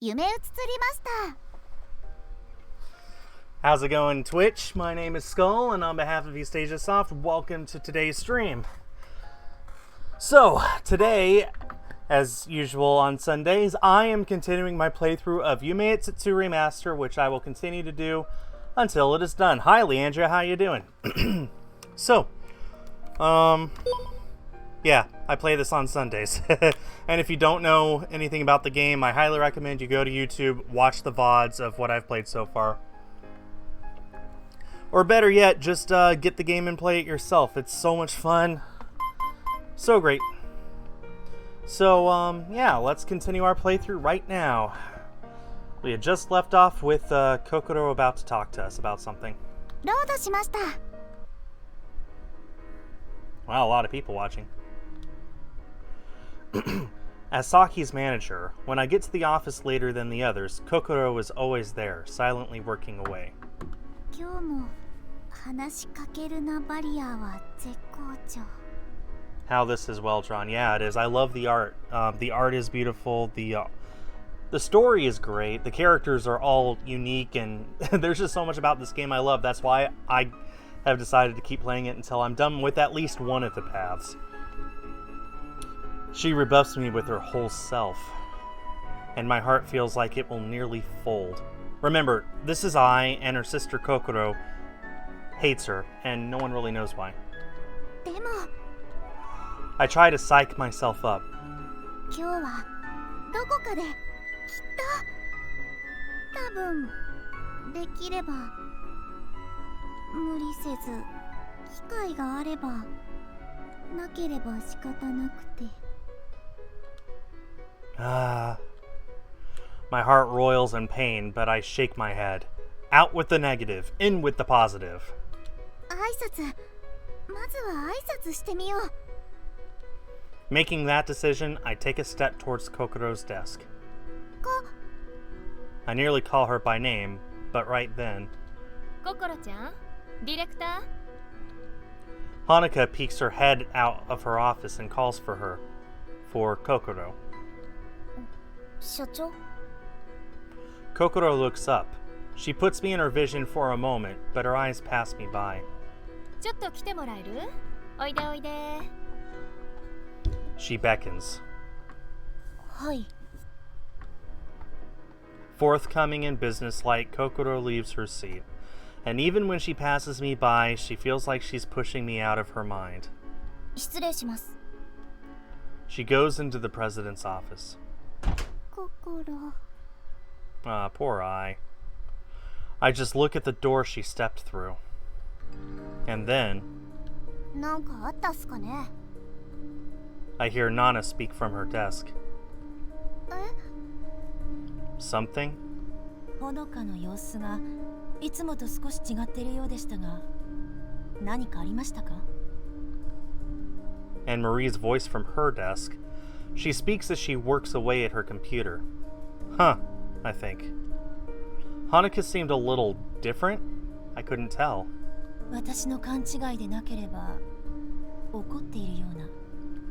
Yumeutsutsu Re. How's it going, Twitch? My name is Skul, and on behalf of Eastasia Soft, welcome to today's stream. So, today, as usual on Sundays, I am continuing my playthrough of Yumeutsutsu Re, which I will continue to do until it is done. Hi, Leandra, how you doing? So, yeah, I play this on Sundays. And if you don't know anything about the game, I highly recommend you go to YouTube, watch the VODs of what I've played so far. Or better yet, just get the game and play it yourself. It's so much fun. So great. So, yeah, let's continue our playthrough right now. We had just left off with Kokoro about to talk to us about something. Wow, a lot of people watching. As Saki's manager, when I get to the office later than the others, Kokoro is always there, silently working away. How this is well drawn. Yeah, it is. I love the art. The art is beautiful. The story is great. The characters are all unique, and there's just so much about this game I love. That's why I have decided to keep playing it until I'm done with at least one of the paths. She rebuffs me with her whole self, and my heart feels like it will nearly fold. Remember, this is I, and her sister Kokoro hates her, and no one really knows why. I try to psych myself up. My heart roils in pain, but I shake my head. Out with the negative, in with the positive. Making that decision, I take a step towards Kokoro's desk. I nearly call her by name, but right then... Kokoro-chan? Director? Hanuka peeks her head out of her office and calls for her. For Kokoro. Kokoro looks up. She puts me in her vision for a moment, but her eyes pass me by. She beckons. Forthcoming and businesslike, Kokoro leaves her seat. And even when she passes me by, she feels like she's pushing me out of her mind. She goes into the president's office. Ah, poor I. I just look at the door she stepped through. And then... I hear Nana speak from her desk. Something? And Marie's voice from her desk. She speaks as she works away at her computer. Huh, I think. Hanuka seemed a little different? I couldn't tell.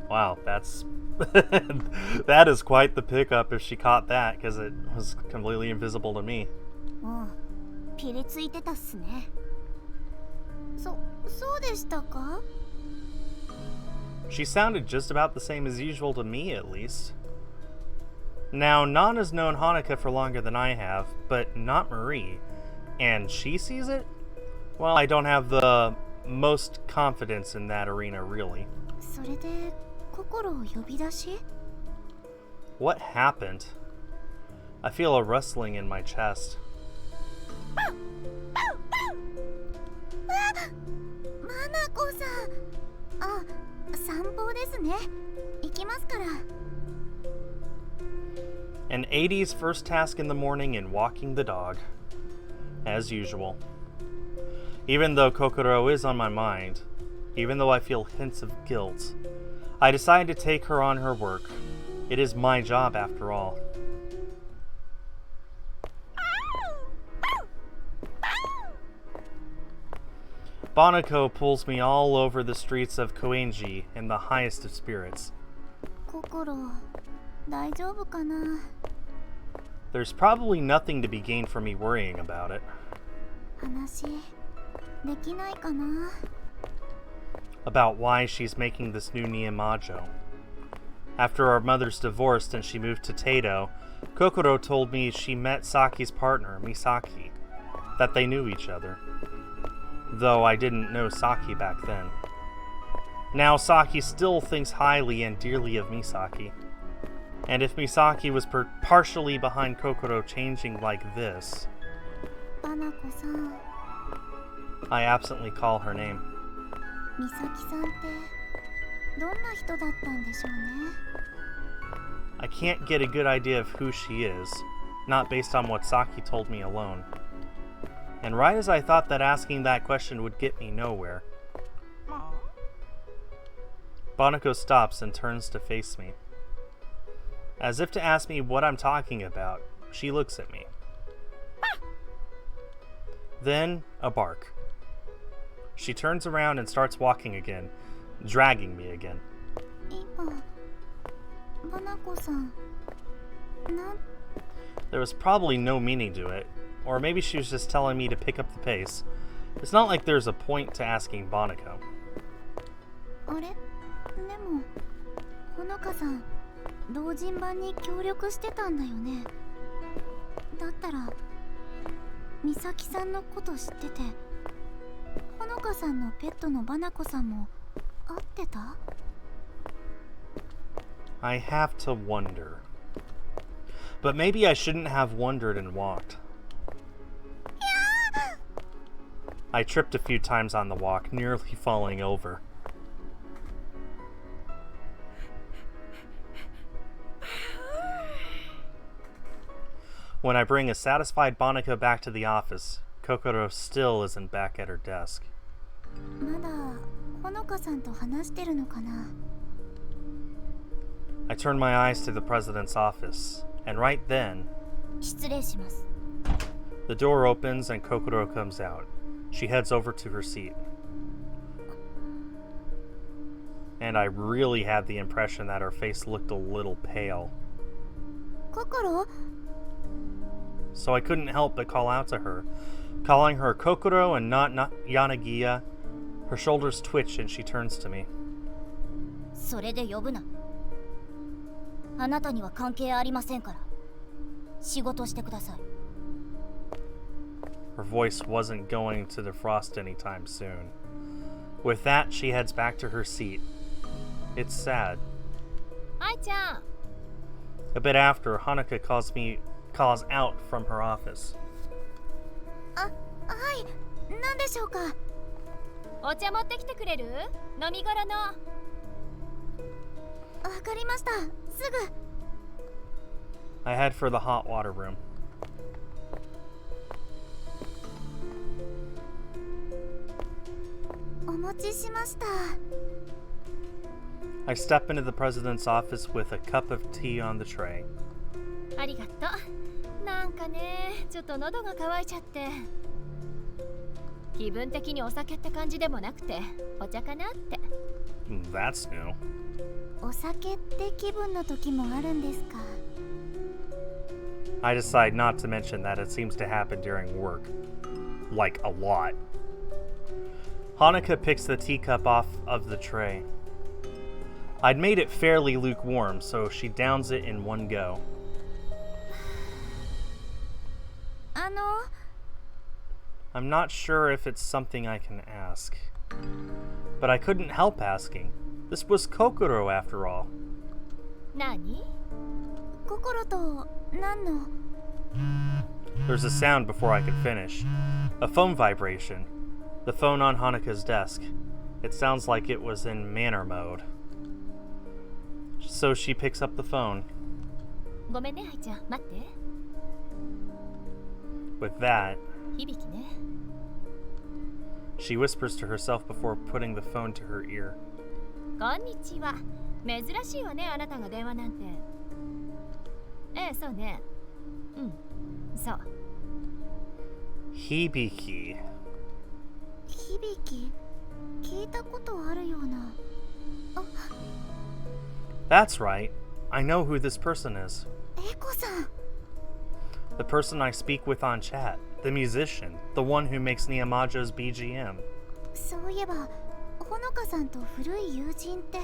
Wow, that's... that is quite the pickup if she caught that, because it was completely invisible to me. She sounded just about the same as usual to me, at least. Now, Nana's known Hanuka for longer than I have, but not Marie. And she sees it? Well, I don't have the most confidence in that arena, really. What happened? I feel a rustling in my chest. An 80's first task in the morning and walking the dog. As usual. Even though Kokoro is on my mind, even though I feel hints of guilt, I decide to take her on her work. It is my job after all. Bonako pulls me all over the streets of Koenji in the highest of spirits. there's probably nothing to be gained from me worrying about it. 話できないかな About why she's making this new Niamajo. After our mothers divorced and she moved to Tato, Kokoro told me she met Saki's partner, Misaki, that they knew each other. Though I didn't know Saki back then. Now Saki still thinks highly and dearly of Misaki. And if Misaki was partially behind Kokoro changing like this, バナコさん I absently call her name. 美咲さんってどんな人だったんでしょうね I can't get a good idea of who she is, not based on what Saki told me alone. And right as I thought that asking that question would get me nowhere, Banako stops and turns to face me. As if to ask me what I'm talking about, she looks at me. Then, a bark. She turns around and starts walking again, dragging me again. 今バナコさんなん There was probably no meaning to it, or maybe she was just telling me to pick up the pace. It's not like there's a point to asking Banako. あれでもほのかさん同人版に協力してたんだよねだったら美咲さんのこと知っててほのかさんのペットのバナコさんも会ってた I have to wonder. But maybe I shouldn't have wondered and walked. I tripped a few times on the walk, nearly falling over. When I bring a satisfied Banako back to the office, Kokoro still isn't back at her desk. まだほのかさんと話してるのかな I turn my eyes to the president's office, and right then, 失礼します the door opens and Kokoro comes out. She heads over to her seat. And I really had the impression that her face looked a little pale. 心 So I couldn't help but call out to her. Calling her Kokoro and not Yanagiya, her shoulders twitch and she turns to me. それで呼ぶなあなたには関係ありませんから仕事してください Her voice wasn't going to defrost anytime soon. With that, she heads back to her seat. It's sad. 愛ちゃん A bit after, Hanuka calls out from her office. あ、はい何でしょうかお茶持ってきてくれる飲み頃のわかりましたすぐ I head for the hot water room. I step into the president's office with a cup of tea on the tray. ありがとうなんかねちょっと喉が渇いちゃって気分的にお酒って感じでもなくてお茶かなって That's new. お酒って気分の時もあるんですか I decide not to mention that it seems to happen during work. Like a lot. Hanuka picks the teacup off of the tray. I'd made it fairly lukewarm, so she downs it in one go. あの I'm not sure if it's something I can ask. But I couldn't help asking. This was Kokoro after all. 何心と何の There's a sound before I could finish. A phone vibration. The phone on Hanuka's desk. It sounds like it was in manner mode. So she picks up the phone. ごめんね愛ちゃん待って With that, 響きね she whispers to herself before putting the phone to her ear. こんにちは珍しいわねあなたが電話なんてええそうねうんそう Hibiki. 響き聞いたことあるようなあ That's right. I know who this person is. エコさん The person I speak with on chat. The musician. The one who makes Niyamajo's BGM. そういえばほのかさんと古い友人って。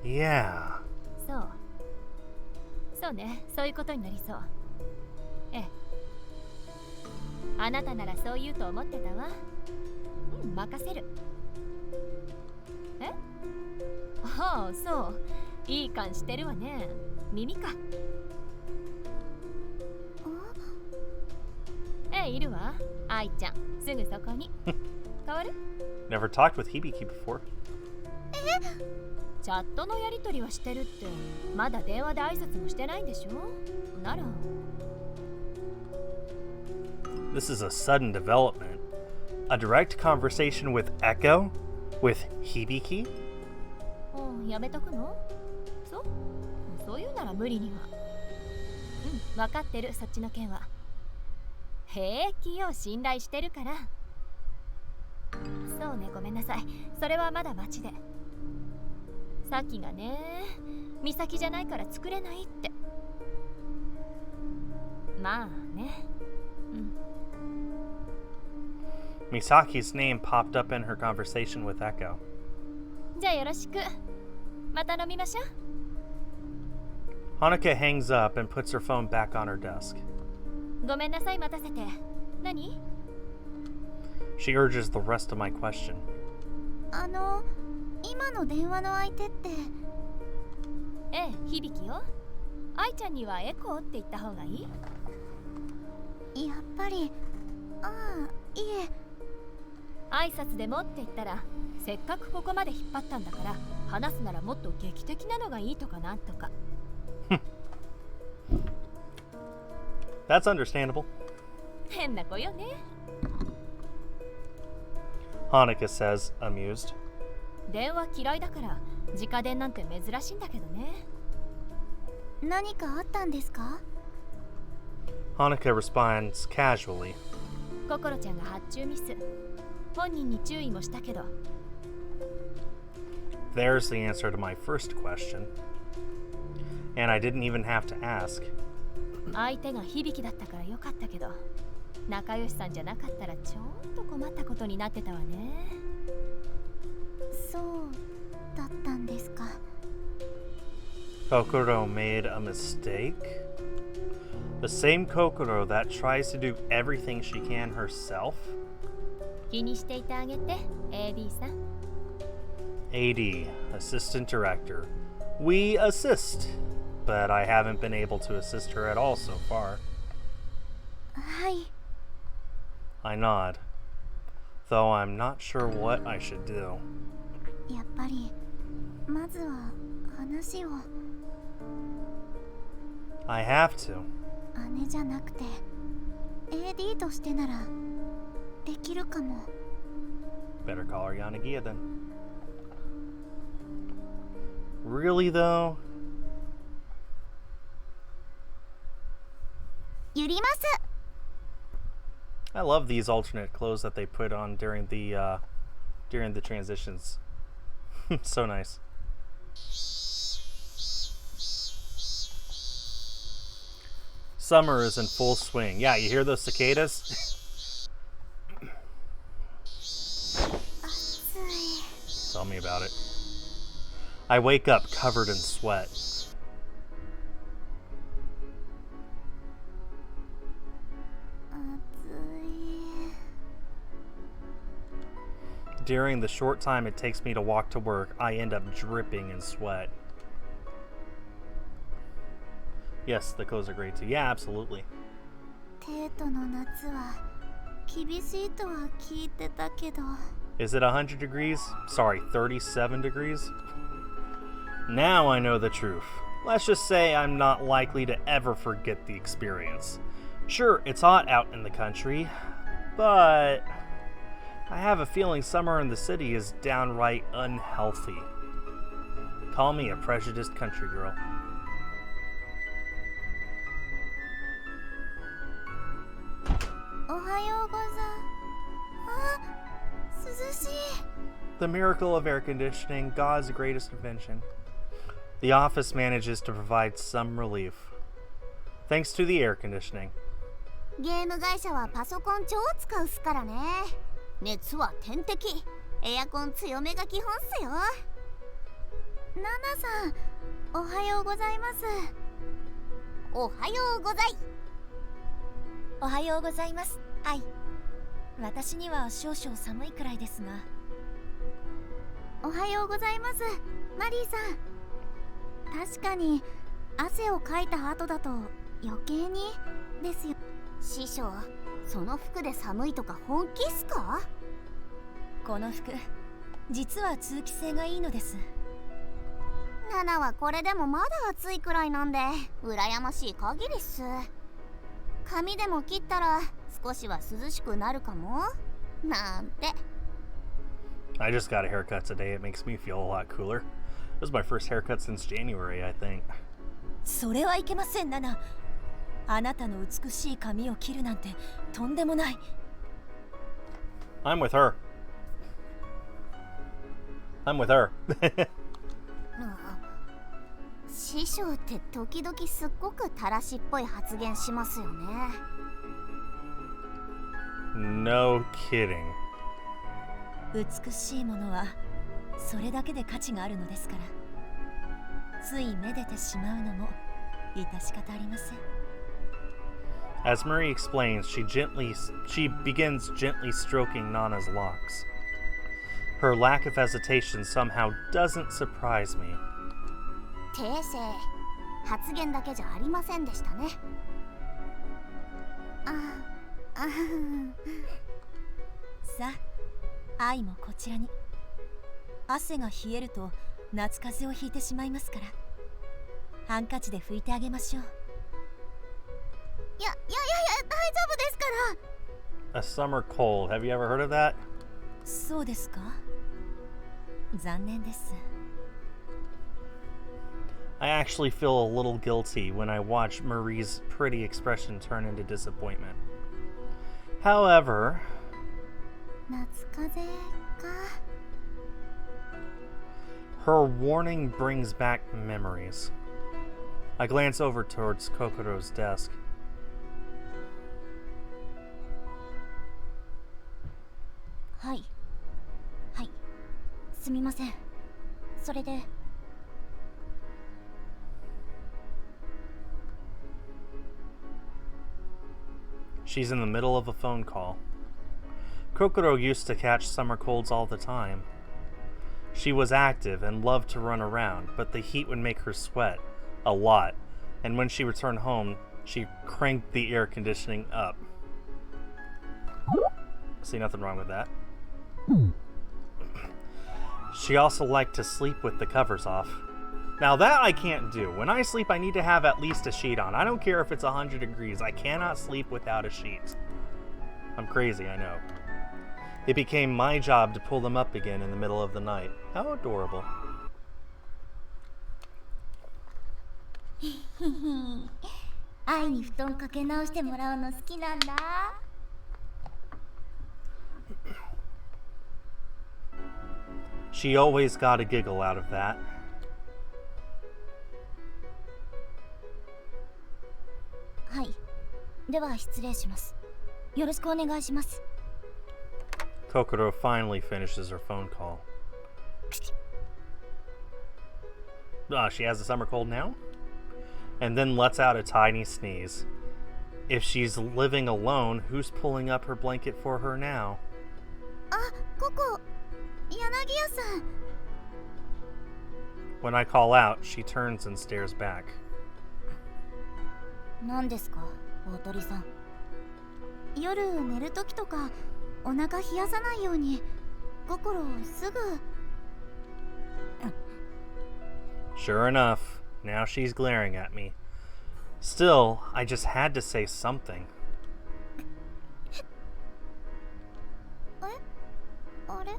Yeah. そうね、そういうことになりそう。ええ。あなたならそう言うと思ってたわ。うん、任せる。え？ああ、そう。いい感してるわね。耳か。ええ、いるわ。愛ちゃん、すぐそこに。変わる？ Never talked with Hibiki before. チャットのやりとりはしてるって、まだ電話で挨拶もしてないんでしょ？なら。This is a sudden development. A direct conversation with Echo? With Hibiki? やめとくの？そういうなら無理には。うん、分かってる、そっちの件は。平気よ、信頼してるから。そうね、ごめんなさい。それはまだ待ちで。さっきがね、美咲じゃないから作れないって。まあね。うん。Misaki's name popped up in her conversation with Echo. じゃあよろしく。また飲みましょう。Hanuka hangs up and puts her phone back on her desk. ごめんなさい、待たせて。何？ She urges the rest of my question. 今の電話の相手って。ええ、響よ。愛ちゃんにはエコーって言った方がいい？やっぱり。ああ、いえ。挨拶でもって言ったら、せっかくここまで引っ張ったんだから、話すならもっと劇的なのがいいとかなんとか。That's understandable. 変な子よね。Hanuka says, amused. 電話嫌いだから直電なんて珍しいんだけどね。何かあったんですか？ Hanuka responds casually. ココロちゃんが発注ミス。本人に注意もしたけど。There's the answer to my first question. And I didn't even have to ask. 相手が響だったからよかったけど、仲良しさんじゃなかったらちょっと困ったことになってたわね。そうだったんですか。Kokoro made a mistake? The same Kokoro that tries to do everything she can herself? 気にしていてあげて、AD さん。AD, Assistant Director. We assist, but I haven't been able to assist her at all so far. はい。I nod, though I'm not sure what I should do. やっぱりまずは話を。I have to. 姉じゃなくて AD としてならできるかも。 Better call her Yanagiya then. Really though? ゆります。 I love these alternate clothes that they put on during the transitions. So nice. Summer is in full swing. Yeah, you hear those cicadas? Tell me about it. I wake up covered in sweat. During the short time it takes me to walk to work, I end up dripping in sweat. Yes, the clothes are great too. Yeah, absolutely. テートの夏は厳しいとは聞いてたけど。 Is it 100 degrees? Sorry, 37 degrees? Now I know the truth. Let's just say I'm not likely to ever forget the experience. Sure, it's hot out in the country, but I have a feeling summer in the city is downright unhealthy. Call me a prejudiced country girl. The miracle of air conditioning, God's greatest invention. The office manages to provide some relief. thanks to the air conditioning. ゲーム会社はパソコン超使うっすからね。熱は天敵。エアコン強めが基本っすよ。ナナさん、おはようございます。おはようござい。おはようございます。はい。私には少々寒いくらいですが。おはようございます、マリーさん。確かに汗をかいた後だと余計にですよ。師匠、その服で寒いとか本気っすか？この服、実は通気性がいいのです。ナナはこれでもまだ暑いくらいなんで羨ましい限りっす。髪でも切ったら少しは涼しくなるかもなんて。I just got a haircut today. It makes me feel a lot cooler. It was my first haircut since January, I think. それはいけません、ナナ。あなたの美しい髪を切るなんてとんでもない。I'm with her. I'm with her. 師匠って時々すっごくたらしっぽい発言しますよね。No kidding. 美しいものはそれだけで価値があるのですから。ついめでてしまうのも致し方ありません。As Marie explains, she begins gently stroking Nana's locks. Her lack of hesitation somehow doesn't surprise me. 訂正、発言だけじゃありませんでしたね。さあ、愛もこちらに。汗が冷えると夏風邪をひいてしまいますから、ハンカチで拭いてあげましょう。大丈夫ですから。A summer cold. Have you ever heard of that? そうですか。残念です。I actually feel a little guilty when I watch Marie's pretty expression turn into disappointment. However, 夏風邪か。her warning brings back memories. I glance over towards Kokoro's desk. はいはい、すみません。それでShe's in the middle of a phone call. Kokoro used to catch summer colds all the time. She was active and loved to run around, but the heat would make her sweat a lot, and when she returned home, she cranked the air conditioning up. See nothing wrong with that. She also liked to sleep with the covers off. Now that I can't do. When I sleep, I need to have at least a sheet on. I don't care if it's 100 degrees. I cannot sleep without a sheet. I'm crazy, I know. It became my job to pull them up again in the middle of the night. How adorable. 愛に布団かけ直してもらうの好きなんだ。She always got a giggle out of that. はい、では失礼します。よろしくお願いします。Kokoro finally finishes her phone call. She has a summer cold now? And then lets out a tiny sneeze. If she's living alone, who's pulling up her blanket for her now? あ、ここ、柳屋さん。When I call out, she turns and stares back. 何ですか、大鳥さん。夜寝るときとかお腹冷やさないように心をすぐ。Sure enough, now she's glaring at me. Still, I just had to say something. あれ？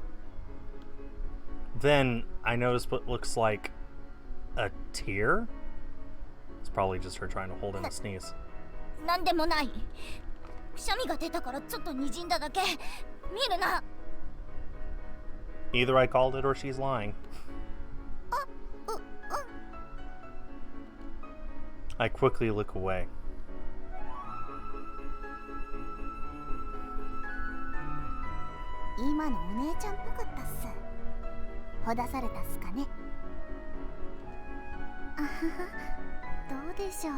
Then I notice what looks like a tear. It's probably just her trying to hold in a sneeze. なんでもない。くしゃみが出たからちょっと滲んだだけ。見るな。Either I called it or she's lying. I quickly look away. 今のお姉ちゃんっぽかったっす。ほだされたっすかね。あはは、どうでしょう。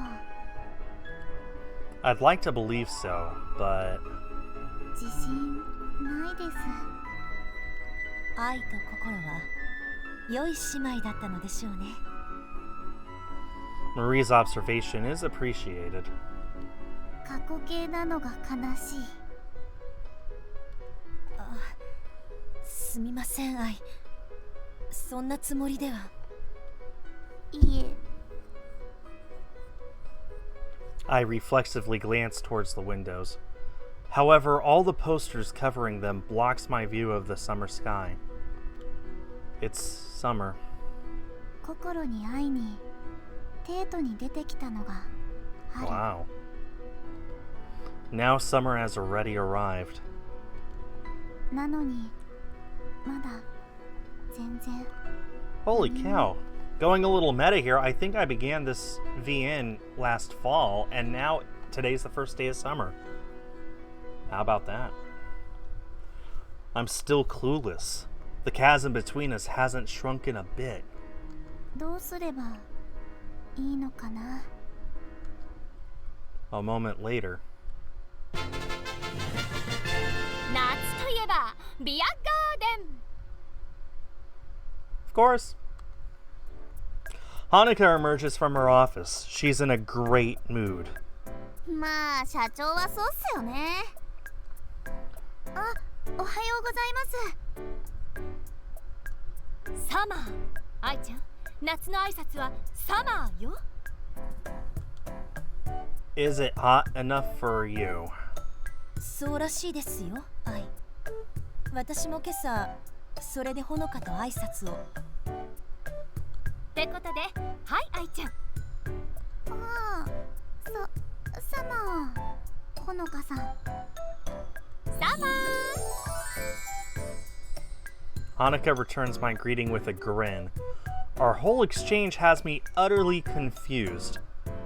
I'd like to believe so, but 自信ないです。愛と心は良い姉妹だったのでしょうね。 Marie's observation is appreciated. 過去形なのが悲しい。すみません、愛。そんなつもりでは。いえ。 I reflexively glance towards the windows. However, all the posters covering them blocks my view of the summer sky. It's summer. 心に会いにデートに出てきたのが春。 Wow. Now summer has already arrived. なのにまだ全然。 Holy cow. Going a little meta here, I think I began this VN last fall, and now today's the first day of summer. How about that? I'm still clueless. The chasm between us hasn't shrunken a bit. どうすればいいのかな。 A moment later. 夏といえばビアガーデン。 Of course. Hanuka emerges from her office. She's in a great mood. まあ社長はそうっすよね。あ、おはようございます。サマー。愛ちゃん、夏の挨拶はサマーよ。 Is it hot enough for you? そうらしいですよ、愛。私も今朝それでほのかと挨拶を。ってことで、はい愛ちゃん。ああ、サマー、ほのかさん。サマー。 Hanuka returns my greeting with a grin. Our whole exchange has me utterly confused.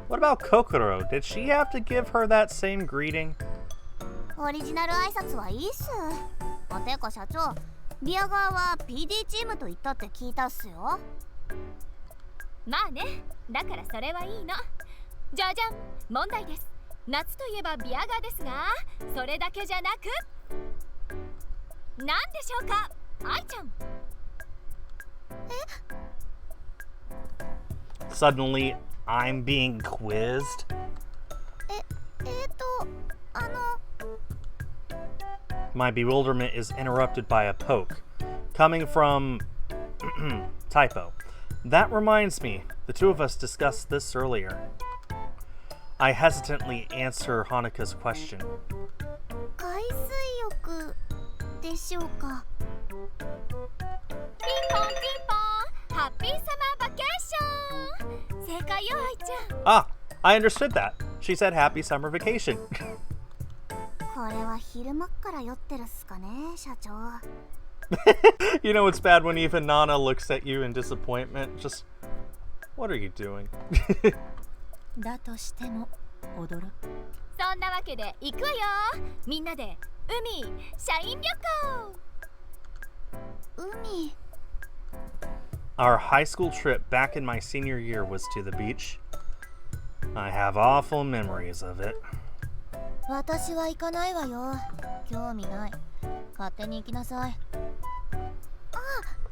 What about Kokoro? Did she have to give her that same greeting? オリジナル挨拶はいいっす。てか社長、ビアガーは PD チームと言ったって聞いたっすよ。まあね、だからそれはいいの。じゃじゃん、問題です。夏といえばビアガーですが、それだけじゃなく何でしょうか、愛ちゃん。 Suddenly, I'm being quizzed. あ My bewilderment is interrupted by a poke, coming from typo. That reminds me, the two of us discussed this earlier. I hesitantly answer Hanuka's question. 海水浴でしょうか。ピンポンピンポン、ハッピーサマーバケーション。正解よ愛ちゃん。 Ah, I understood that. She said happy summer vacation. これは昼間っから酔ってるっすかね、社長。 You know it's bad when even Nana looks at you in disappointment. Just, what are you doing? だとしても驚く。そんなわけで行くわよ。みんなで海、社員旅行。海。 Our high school trip back in my senior year was to the beach. I have awful memories of it. 私は行かないわよ。興味ない。勝手に行きなさい。あ、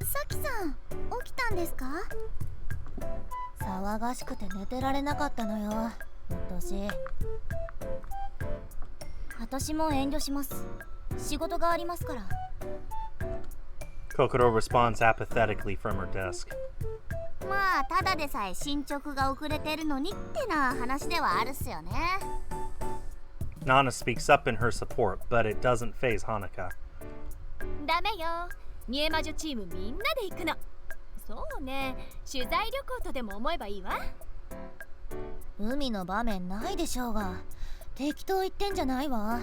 さきさん、起きたんですか？騒がしくて寝てられなかったのよ。うっとしい。私も遠慮します。仕事がありますから。 Kokoro responds apathetically from her desk. まあ、ただでさえ進捗が遅れてるのにってな話ではあるっすよね。 Nana speaks up in her support, but it doesn't faze Hanuka. ダメよ。三重魔女チームみんなで行くの。そうね、取材旅行とでも思えばいいわ。海の場面ないでしょうが、適当言ってんじゃないわ。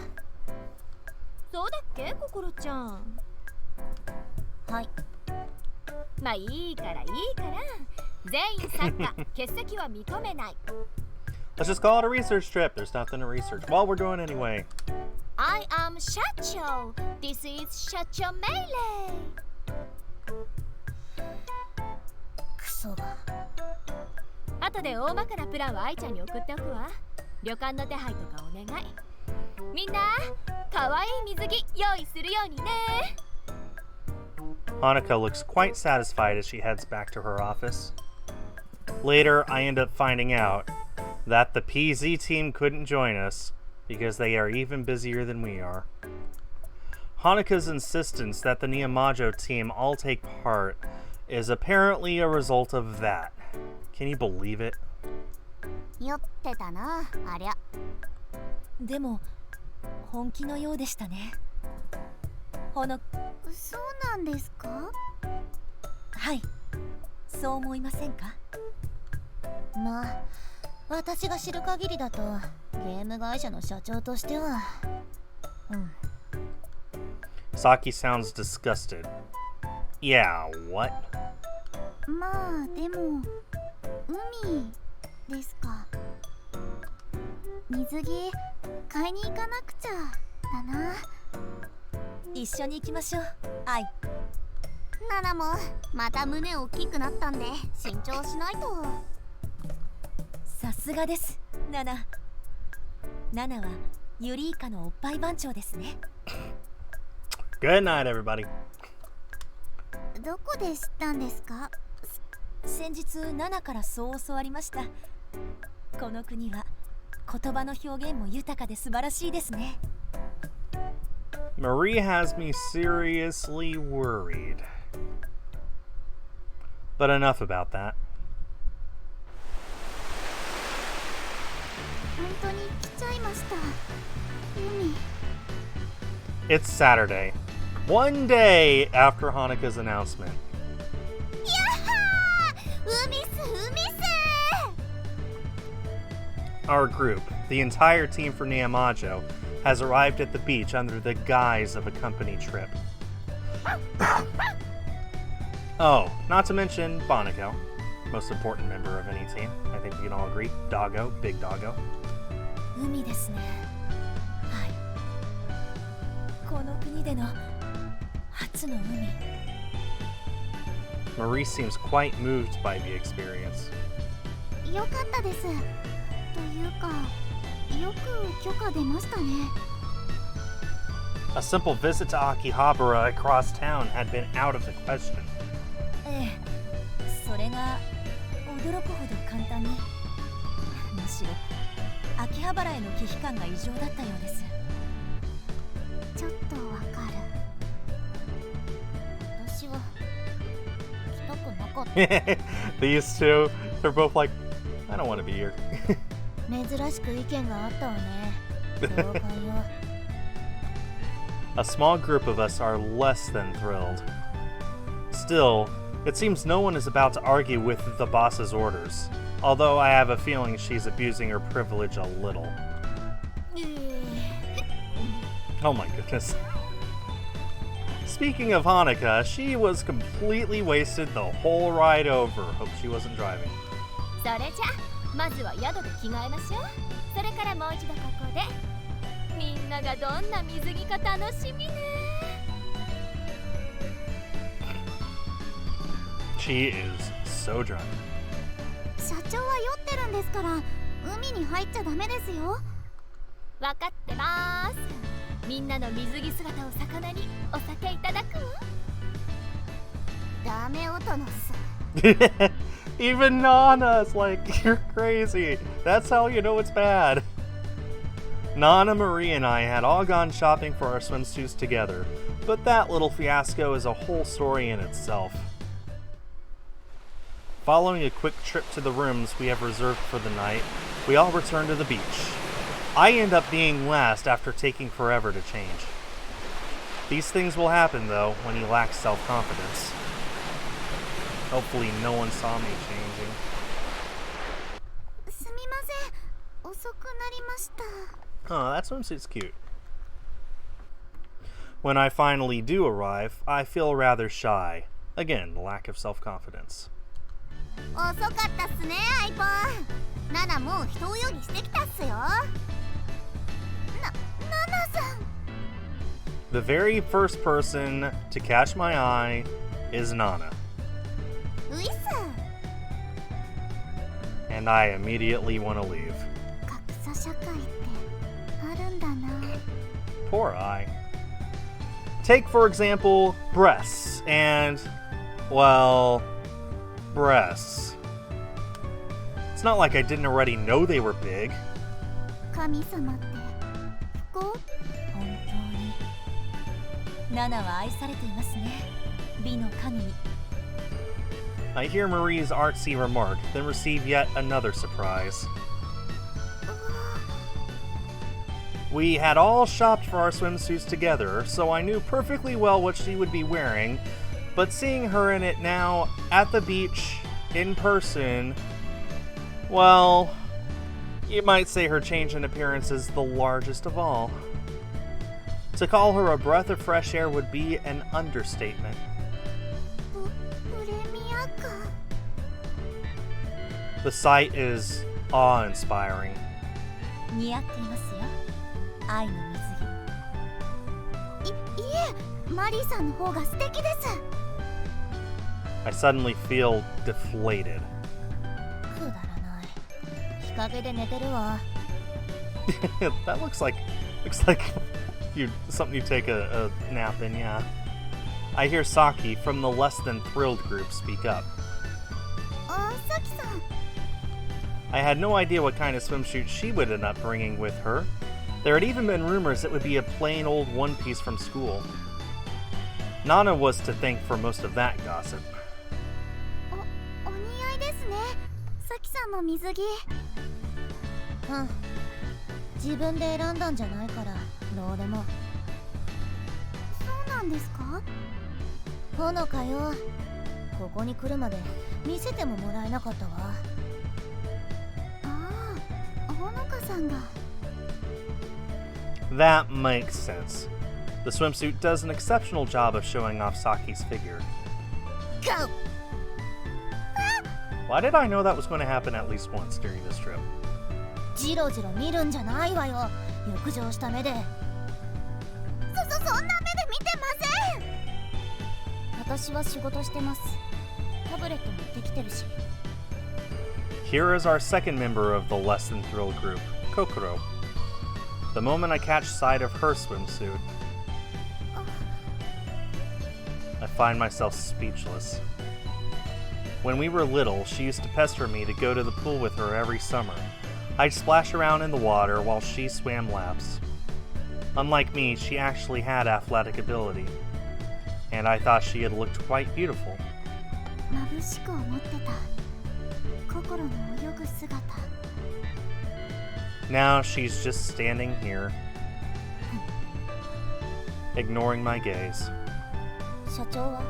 そうだっけ、心ちゃん。はい。まあいいからいいから。全員参加、欠席は認めない。 Let's just call it a research trip. There's nothing to research. Well, we're going anyway. あ I am Shacho. This is Shacho Melee. クソが。後で大まかなプランは愛ちゃんに送っておくわ。旅館の手配とかお願い。みんな、かわいい水着用意するようにね。Hanuka looks quite satisfied as she heads back to her office. Later, I end up finding out that the PZ team couldn't join us because they are even busier than we are. Hanuka's insistence that the Nihonmajo team all take part is apparently a result of that. Can you believe it? 酔ってたな、ありゃ。でも本気のようでしたね。そうなんですか？はい、そう思いませんか？まあ、私が知る限りだとゲーム会社の社長としては。Saki sounds disgusted. Yeah, what? まあでも海ですか。水着買いに行かなくちゃだな。一緒に行きましょう。はい。ナナもまた胸大きくなったんで慎重しないと。さすがです、ナナ。ナナはユリイカのおっぱい番長ですね。Good night, everybody. どこで知ったんですか？先日ナナからそう教わりました。この国は言葉の表現も豊かで素晴らしいですね。Marie has me seriously worried. But enough about that. 本当に来ちゃいました。海。It's Saturday, one day after Hanuka's announcement. やっはー！海っす海っす！ Our group, the entire team for Nihonmajo, has arrived at the beach under the guise of a company trip. Oh, not to mention Boniko, most important member of any team. I think we can all agree. Doggo, big doggo. 海ですね。はい。この国での初の海。Marie seems quite moved by the experience. よかったです。というか、よく許可出ましたね。A simple visit to Akihabara across town had been out of the question. ええ、それが驚くほど簡単に。むしろ秋葉原への忌避感が異常だったようです。ちょっとわかる。私は来たくなかった。These two, they're both like, I don't want to be here. 珍しく意見があったわね。同感よ。A small group of us are less than thrilled. Still, it seems no one is about to argue with the boss's orders, although I have a feeling she's abusing her privilege a little. Oh my goodness. Speaking of Hanuka, she was completely wasted the whole ride over. Hope she wasn't driving. それじゃまずは宿で着替えましょう。それからもう一度ここで。みんながどんな水着か楽しみね。She is so drunk. 社長は酔ってるんですから、海に入っちゃダメですよ。わかってます。みんなの水着姿を魚にお酒いただくわ。ダメ音のさ。Even Nana's like, you're crazy. That's how you know it's bad. Nana, Marie, and I had all gone shopping for our swimsuits together, but that little fiasco is a whole story in itself. Following a quick trip to the rooms we have reserved for the night, we all return to the beach. I end up being last after taking forever to change. These things will happen, though, when you lack self-confidence. Hopefully no one saw me changing. すみません。遅くなりました。Oh, that swimsuit's cute. When I finally do arrive, I feel rather shy. Again, the lack of self-confidence. 遅かったっすね、アイポン。ナナもう人泳ぎしてきたっすよ。ナナさん。The very first person to catch my eye is Nana, ういっす。 and I immediately want to leave. 格差社会ってあるんだな。 Poor I. Take, for example, breasts and, well, breasts. It's not like I didn't already know they were big. 神様って不幸？本当にナナは愛されていますね。美の神に。 I hear Marie's artsy remark, then receive yet another surprise. We had all shopped for our swimsuits together, so I knew perfectly well what she would be wearing, but seeing her in it now, at the beach, in person, well, you might say her change in appearance is the largest of all. To call her a breath of fresh air would be an understatement. プレミアか。 The sight is awe-inspiring. 似合っていますよ。愛の水着。いえ、マリーさんの方が素敵です。 I suddenly feel deflated. くだらない。日陰で寝てるわ。That looks like something you take a nap in, yeah. I hear Saki from the Less Than Thrilled group speak up. あ、さきさん。 I had no idea what kind of swimsuit she would end up bringing with her. There had even been rumors it would be a plain old one piece from school. Nana was to thank for most of that gossip. お似合いですね。さきさんも水着。うん。自分で選んだんじゃないからどうでも。そうなんですか？ほのかよ。ここに来るまで見せてももらえなかったわ。ああ、ほのかさんが。 That makes sense. The swimsuit does an exceptional job of showing off Saki's figure. Go! Why did I know that was going to happen at least once during this trip? ジロジロ見るんじゃないわよ。浴場した目で。そんな目で見てません。私は仕事してます。タブレット持ってきてるし。 Here is our second member of the Less Than Thrilled group, Kokoro. The moment I catch sight of her swimsuit, I find myself speechless. When we were little, she used to pester me to go to the pool with her every summer. I'd splash around in the water while she swam laps. Unlike me, she actually had athletic ability, and I thought she had looked quite beautiful. 眩しく思ってた。心の泳ぐ姿。 Now she's just standing here, ignoring my gaze. 社長は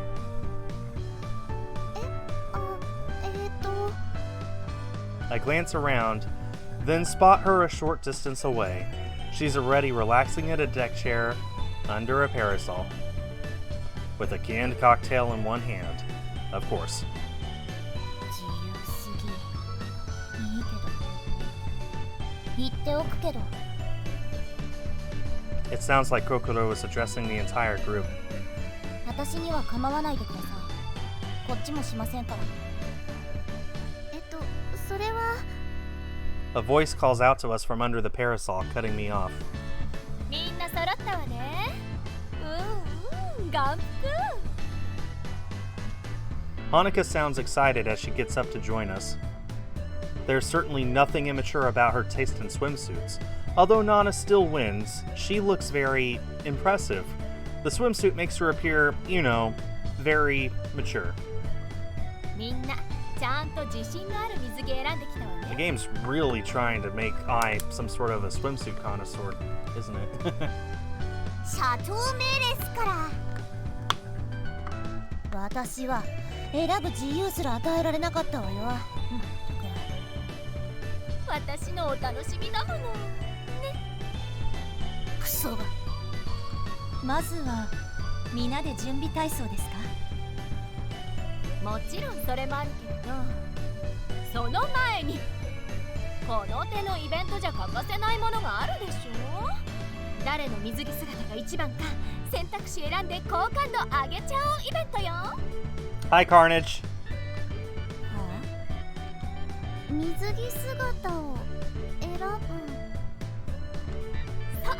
？I glance around, then spot her a short distance away. She's already relaxing in a deck chair under a parasol, with a canned cocktail in one hand, of course. 自由すぎ。いいけど。言っておくけど。 It sounds like Kokoro is addressing the entire group. 私には構わないでください。こっちもしませんから。それは。 A voice calls out to us from under the parasol, cutting me off. みんな揃ったわね。眼福。 Hanukkah sounds excited as she gets up to join us. There's certainly nothing immature about her taste in swimsuits. Although Nana still wins, she looks very impressive. The swimsuit makes her appear, you know, very mature. みんなちゃんと自信のある水着選んできたわ The ね。 game's really trying to make I some sort of a swimsuit connoisseur, isn't it? 社長命令すから。私は選ぶ自由すら与えられなかったわよ。私のお楽しみだもの。ね。クソが。まずは皆で準備体操ですか？もちろんそれもあるけれど、その前にこの手のイベントじゃ欠かせないものがあるでしょ。誰の水着姿が一番か選択肢選んで好感度上げちゃおうイベントよ。 Hi, Carnage. 水着姿を選ぶ。そう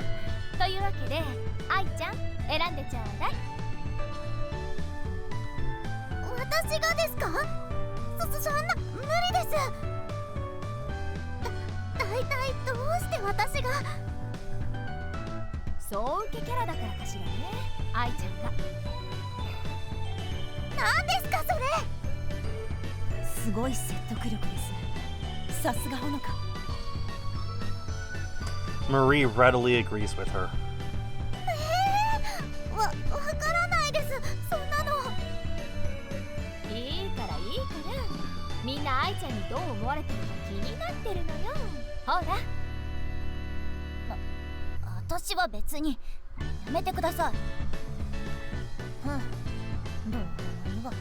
というわけで愛ちゃん選んでちょうだい。私がですか？そんな無理です。大体どうして私が？そう受けキャラだからかしらね、愛ちゃんが。何ですかそれ？すごい説得力です。さすがほのか。Marie readily agrees with her. わからないです、そんなの。いいからみんな愛ちゃんにどう思われてるか気になってるのよ。ほら私は別に。やめてください。どういわ。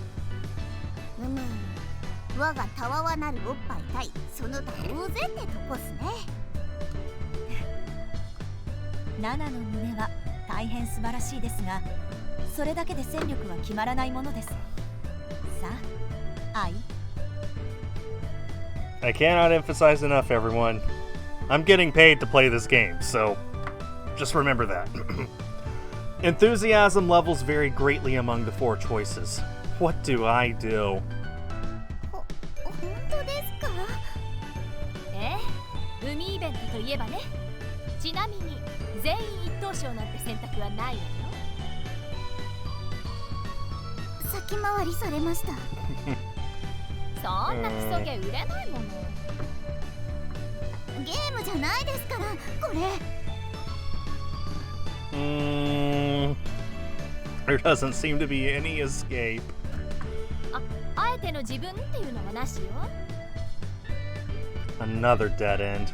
我がたわわなるおっぱい対その他大勢ってとこっすね。ナナの胸は大変素晴らしいですが、それだけで戦力は決まらないものです。さあ、愛。I cannot emphasize enough, everyone. I'm getting paid to play this game, so just remember that. Enthusiasm levels vary greatly among the four choices. What do I do? 本当ですか？海イベントといえばね。ちなみに全員一等賞なんて選択はないわよ。先回りされました。そんなクソゲ売れないもの。ゲームじゃないですからこれ。There doesn't seem to be any escape. あえての自分っていうのはなしよ。 Another dead end.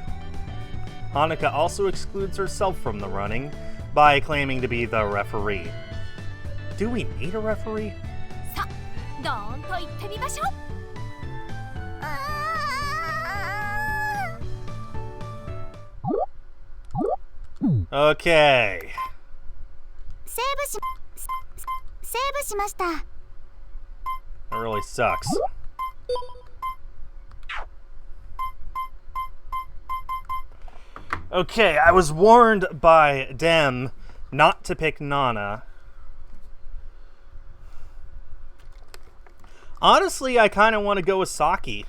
Hanuka also excludes herself from the running by claiming to be the referee. Do we need a referee? さあ、ドーンと言ってみましょう。Okay. セーブしました。 That really sucks. Okay, I was warned by Dem not to pick Nana. Honestly, I kind of want to go with Saki.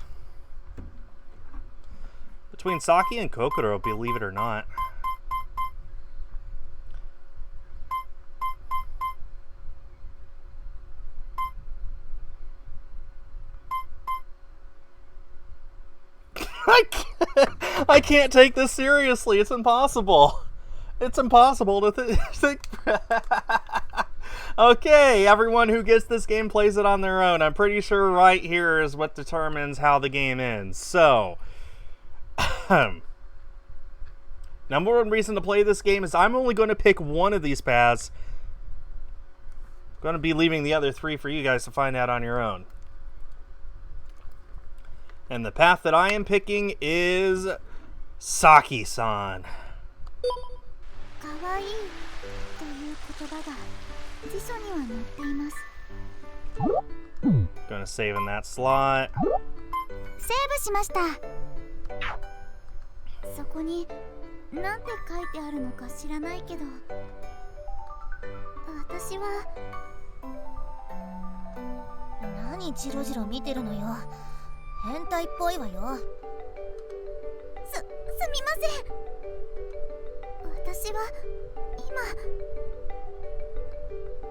Between Saki and Kokoro, believe it or not. I can't take this seriously. It's impossible. It's impossible to think. Okay, everyone who gets this game plays it on their own. I'm pretty sure right here is what determines how the game ends. So, number one reason to play this game is I'm only going to pick one of these paths. I'm going to be leaving the other three for you guys to find out on your own. And the path that I am picking is Saki-san. かわいいという言葉が辞書には載っています。 Gonna save in that slot. セーブしました。そこに何て書いてあるのか知らないけど、私は。何ジロジロ見てるのよ。変態っぽいわよ。すみません。私は今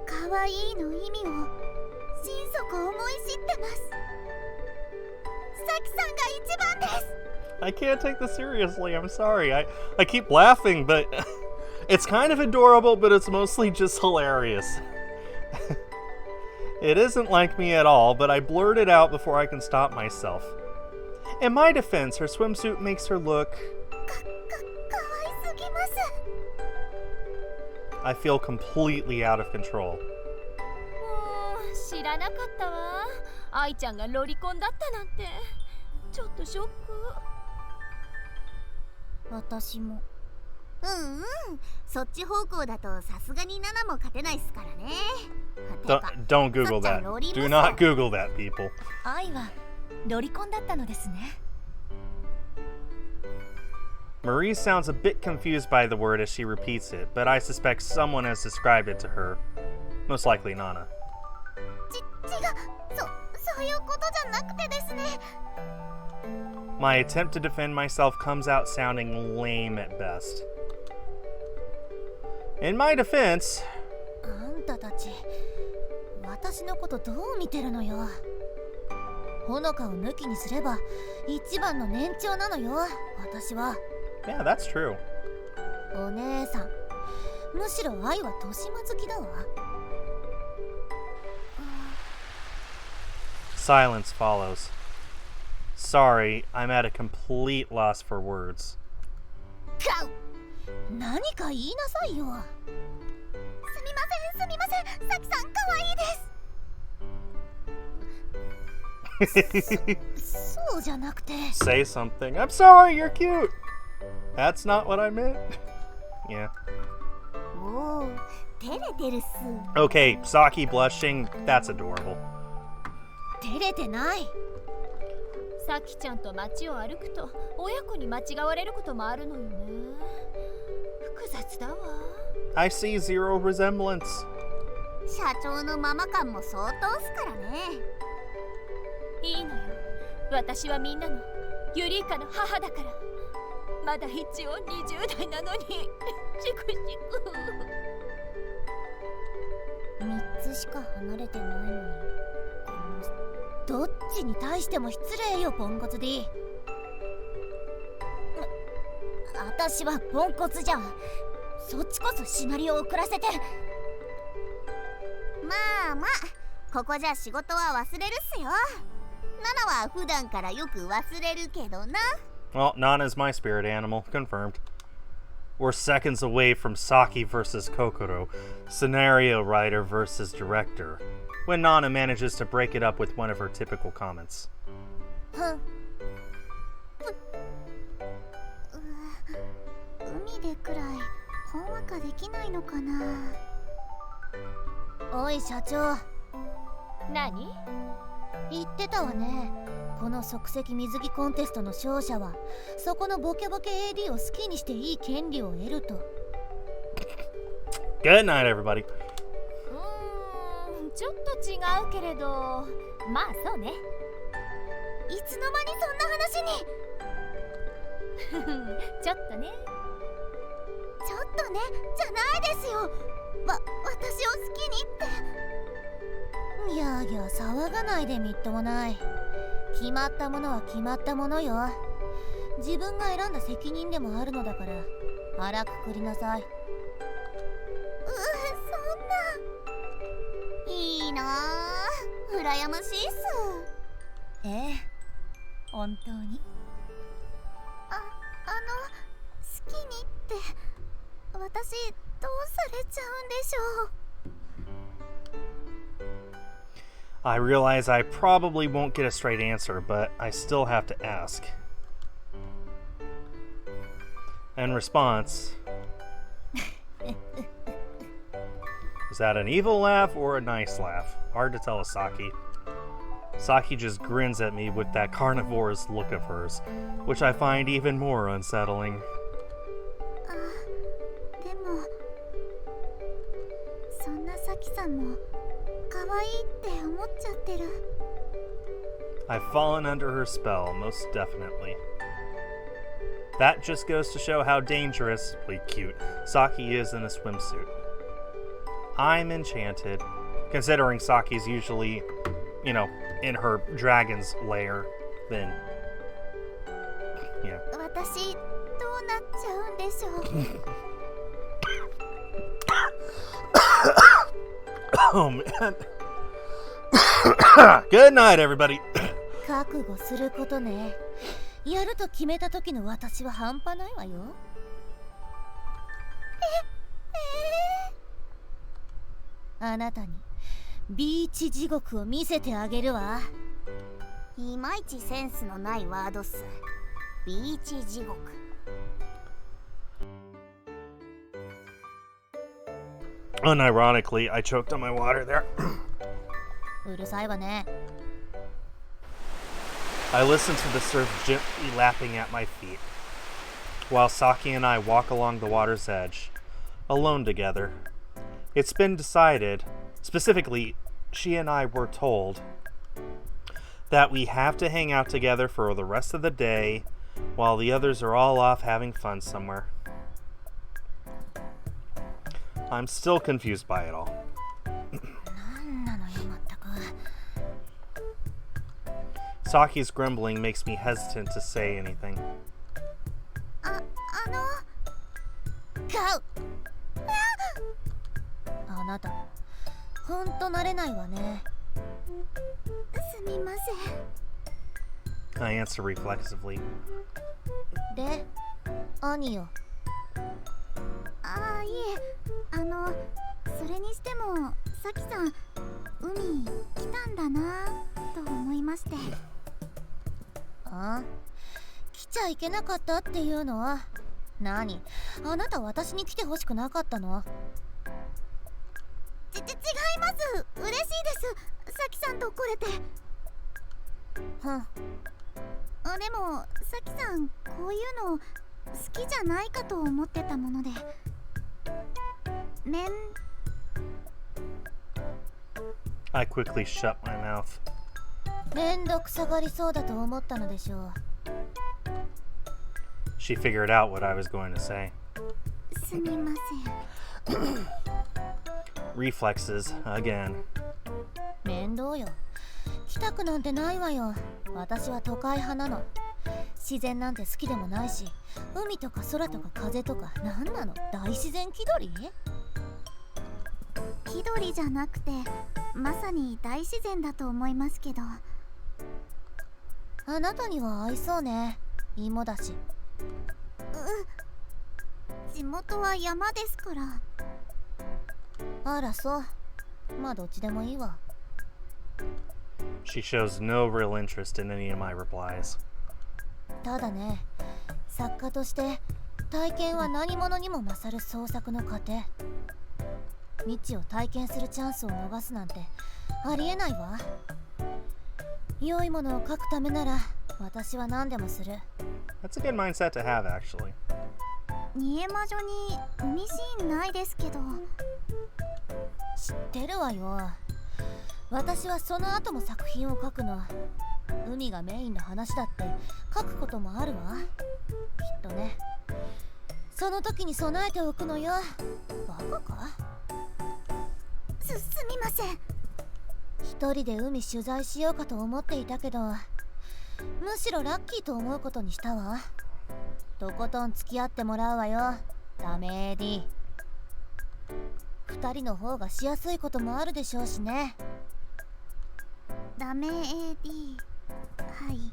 かわいいの意味を心底思い知ってます。サキさんが一番です。 I can't take this seriously. I'm sorry. I keep laughing, but it's kind of adorable, but it's mostly just hilarious. It isn't like me at all, but I blurt it out before I can stop myself. In my defense, her swimsuit makes her look... かわいすぎます。 I feel completely out of control. 知らなかったわ。愛ちゃんがロリコンだったなんて。ちょっとショック。私も。うんうん、そっち方向だとさすがにナナも勝てないっすからね。Don't Google that. Do not Google that, people. 愛はロリコンだったのですね。Marie sounds a bit confused by the word as she repeats it, but I suspect someone has described it to her. Most likely Nana. そういうことじゃなくてですね。My attempt to defend myself comes out sounding lame at best. In my defense... あんたたち、私のことどう見てるのよ。ほのかを抜きにすれば一番の年長なのよ、私は。Yeah, that's true. お姉さん、むしろ愛は年間好きだわ。Silence follows. Sorry, I'm at a complete loss for words. 何か言いなさいよ。すみません、サキさん可愛いです。そうじゃなくて。Say something. I'm sorry, you're cute. That's not what I meant. Yeah. おー、照れてるっす。Okay, Saki blushing. That's adorable. 照れてない。さきちゃんと街を歩くと親子に間違われることもあるのよね。複雑だわ。I see zero resemblance. 社長のママ感も相当っすからね。いいのよ。私はみんなのユリイカの母だから。まだ一応20代なのに。しくしく。3つしか離れてないのに。どっちに対しても失礼よ、ポンコツ D。私はポンコツじゃん。そっちこそシナリオを遅らせて。まあまあ、ここじゃ仕事は忘れるっすよ。ナナは普段からよく忘れるけどな。Well, Nana's my spirit animal. Confirmed. We're seconds away from Saki versus Kokoro, scenario writer versus director, when Nana manages to break it up with one of her typical comments. 海でくらいほんわかできないのかな。おい社長、何？言ってたわね。この即席水着コンテストの勝者はそこのボケボケ AD を好きにしていい権利を得ると。 Good night, everybody. ちょっと違うけれど、まあそうね。いつの間にそんな話に。ちょっとね。ちょっとねじゃないですよ。私を好きにって。ギャーギャー騒がないでみっともない。決まったものは決まったものよ。自分が選んだ責任でもあるのだから腹くくりなさい。そんな。いいなあ、羨ましいっす。ええ、本当に。好きにって私どうされちゃうんでしょう。I realize I probably won't get a straight answer, but I still have to ask. In response... Is that an evil laugh or a nice laugh? Hard to tell with Saki. Saki just grins at me with that carnivorous look of hers, which I find even more unsettling. でもそんなサキさんも可愛いって思っちゃってる。 I've fallen under her spell, most definitely. That just goes to show how dangerously cute Saki is in a swimsuit. I'm enchanted, considering Saki's usually, you know, in her dragon's lair, then, yeah. 私どうなっちゃうんでしょう。Oh man. Good night, everybody. 覚悟することね。やると決めた時の私は半端ないわよ。あなたにビーチ地獄を見せてあげるわ。いまいちセンスのないワードっす。ビーチ地獄。Unironically, I choked on my water there. うるさいわね。 I listen to the surf gently lapping at my feet, while Saki and I walk along the water's edge, alone together. It's been decided, specifically, she and I were told, that we have to hang out together for the rest of the day, while the others are all off having fun somewhere. I'm still confused by it all. なんなのよまったく。 Saki's grumbling makes me hesitant to say anything. あのガウ。あなた、ほんと慣れないわね。すみません。 I answer reflexively. で、兄よ。ああ、いえ、それにしてもさきさん海来たんだなと思いまして。あ？来ちゃいけなかったっていうのは何？あなた私に来てほしくなかったの？違います。嬉しいです。さきさんと来れて。ふん。でもさきさんこういうの好きじゃないかと思ってたもので。I quickly shut my mouth. めんどくさがりそうだと思ったのでしょう。 She figured out what I was going to say. すみません。 Reflexes, again. 面倒よ。来たくなんてないわよ。私は都会派なの。自然なんて好きでもないし、海とか空とか風とかなんなの？大自然気取り？気取りじゃなくてまさに大自然だと思いますけど。あなたには合いそうね。芋だし。地元は山ですから。あらそう。まあどっちでもいいわ。 She shows no real interest in any of my replies. ただね、作家として体験は何者にも勝る創作の過程。未知を体験するチャンスを逃すなんてありえないわ。良いものを書くためなら私は何でもする。 That's a good mindset to have, actually. 煮え魔女に海シーンないですけど。知ってるわよ。私はその後も作品を書くの。海がメインの話だって書くこともあるわ。きっとね。その時に備えておくのよ。バカか？すみません。一人で海取材しようかと思っていたけど、むしろラッキーと思うことにしたわ。とことん付き合ってもらうわよ。ダメーディ。二人の方がしやすいこともあるでしょうしね。ダメ AD。 はい。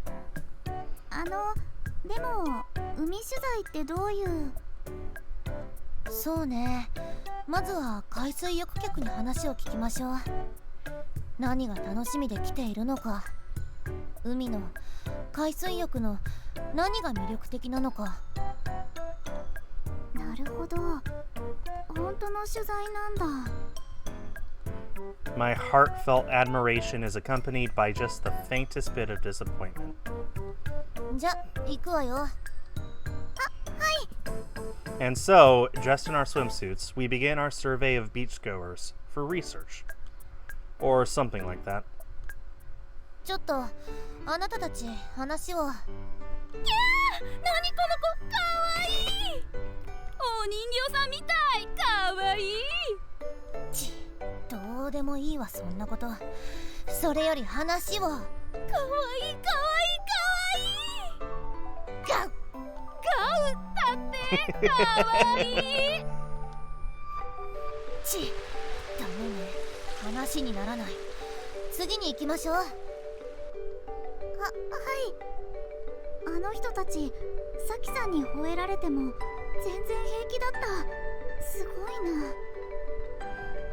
でも海取材ってどういう？そうね。まずは海水浴客に話を聞きましょう。何が楽しみで来ているのか、海の海水浴の何が魅力的なのか。なるほど、本当の取材なんだ。 My heartfelt admiration is accompanied by just the faintest bit of disappointment. じゃ、行くわよ。 And so, dressed in our swimsuits, we begin our survey of beachgoers for research. Or something like that. ちょっとあなたたち話を。何この子、かわいい。お人形さんみたい。かわいい。ち、どうでもいいわそんなこと。それより話を。かわいいかわいいかわいい。ガウガウだってかわいい。ち、ダメね。話にならない。次に行きましょう。はい。あの人たちさきさんに吠えられても全然平気だった。すごい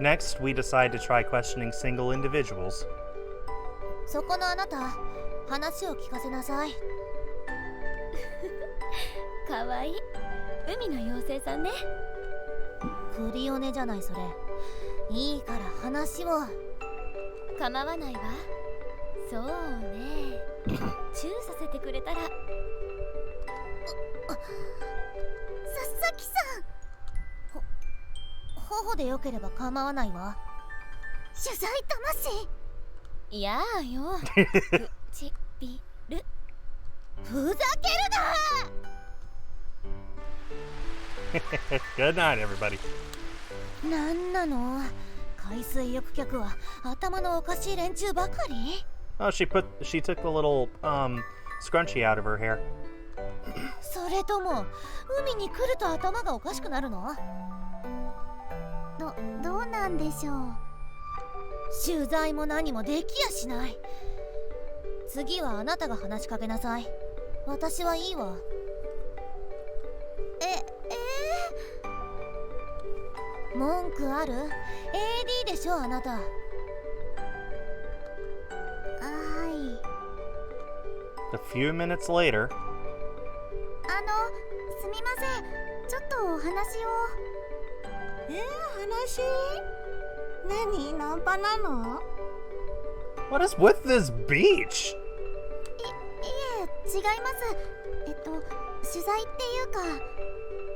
な。 Next, we decide to try questioning single individuals. そこのあなた、話を聞かせなさい。かわいい。海の妖精さんね。クリオネじゃないそれ。いいから話を。構わないわ。そうね。チューさせてくれたら。さきさ頬でよければ構わないわ。ん、取材魂。やあよ。くちびる。ふざけるな。 Good night, everybody. なんなの、海水浴客は頭のおかしい連中ばかり。 Oh, she took the little scrunchie out of her hair. それとも海に来ると頭がおかしくなるの？どうなんでしょう。取材も何もできやしない。次はあなたが話しかけなさい。私はいいわ。文句ある？ AD でしょあなた。はい。 A few minutes later. すみません、ちょっとお話を。話？何？ナンパなの？ What is with this beach? いえ、違います。取材っていうか。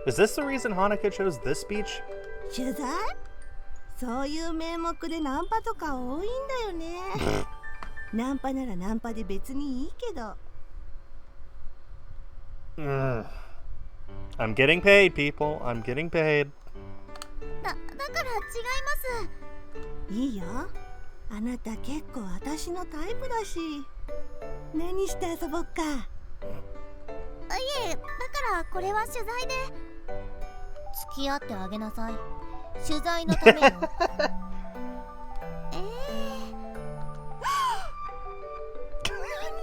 Is this the reason Hanukkah chose this beach? 取材？そういう名目でナンパとか多いんだよね。ナンパならナンパで別にいいけど。I'm getting paid, people. I'm getting paid. だから違います。いいよ。あなた結構私のタイプだし。何して遊ぼっか。いえ、だからこれは取材で。付き合ってあげなさい。取材のためよ。何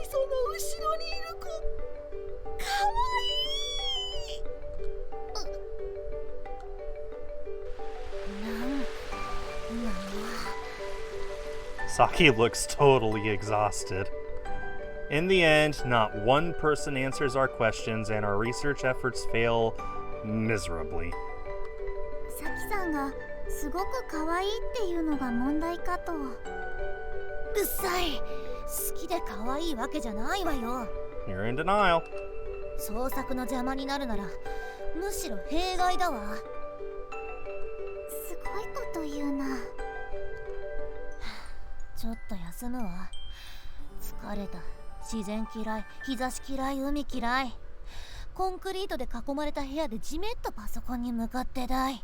その後ろにいる子。かわいい。Saki looks totally exhausted. In the end, not one person answers our questions, and our research efforts fail miserably. さきさんがすごく可愛いっていうのが問題かと。うっさい。好きで可愛いわけじゃないわよ。 You're in denial. 創作の邪魔になるならむしろ弊害だわ。すごいこと言うな。ちょっと休むわ。疲れた。自然嫌い、日差し嫌い、海嫌い。コンクリートで囲まれた部屋でじめっとパソコンに向かってだい。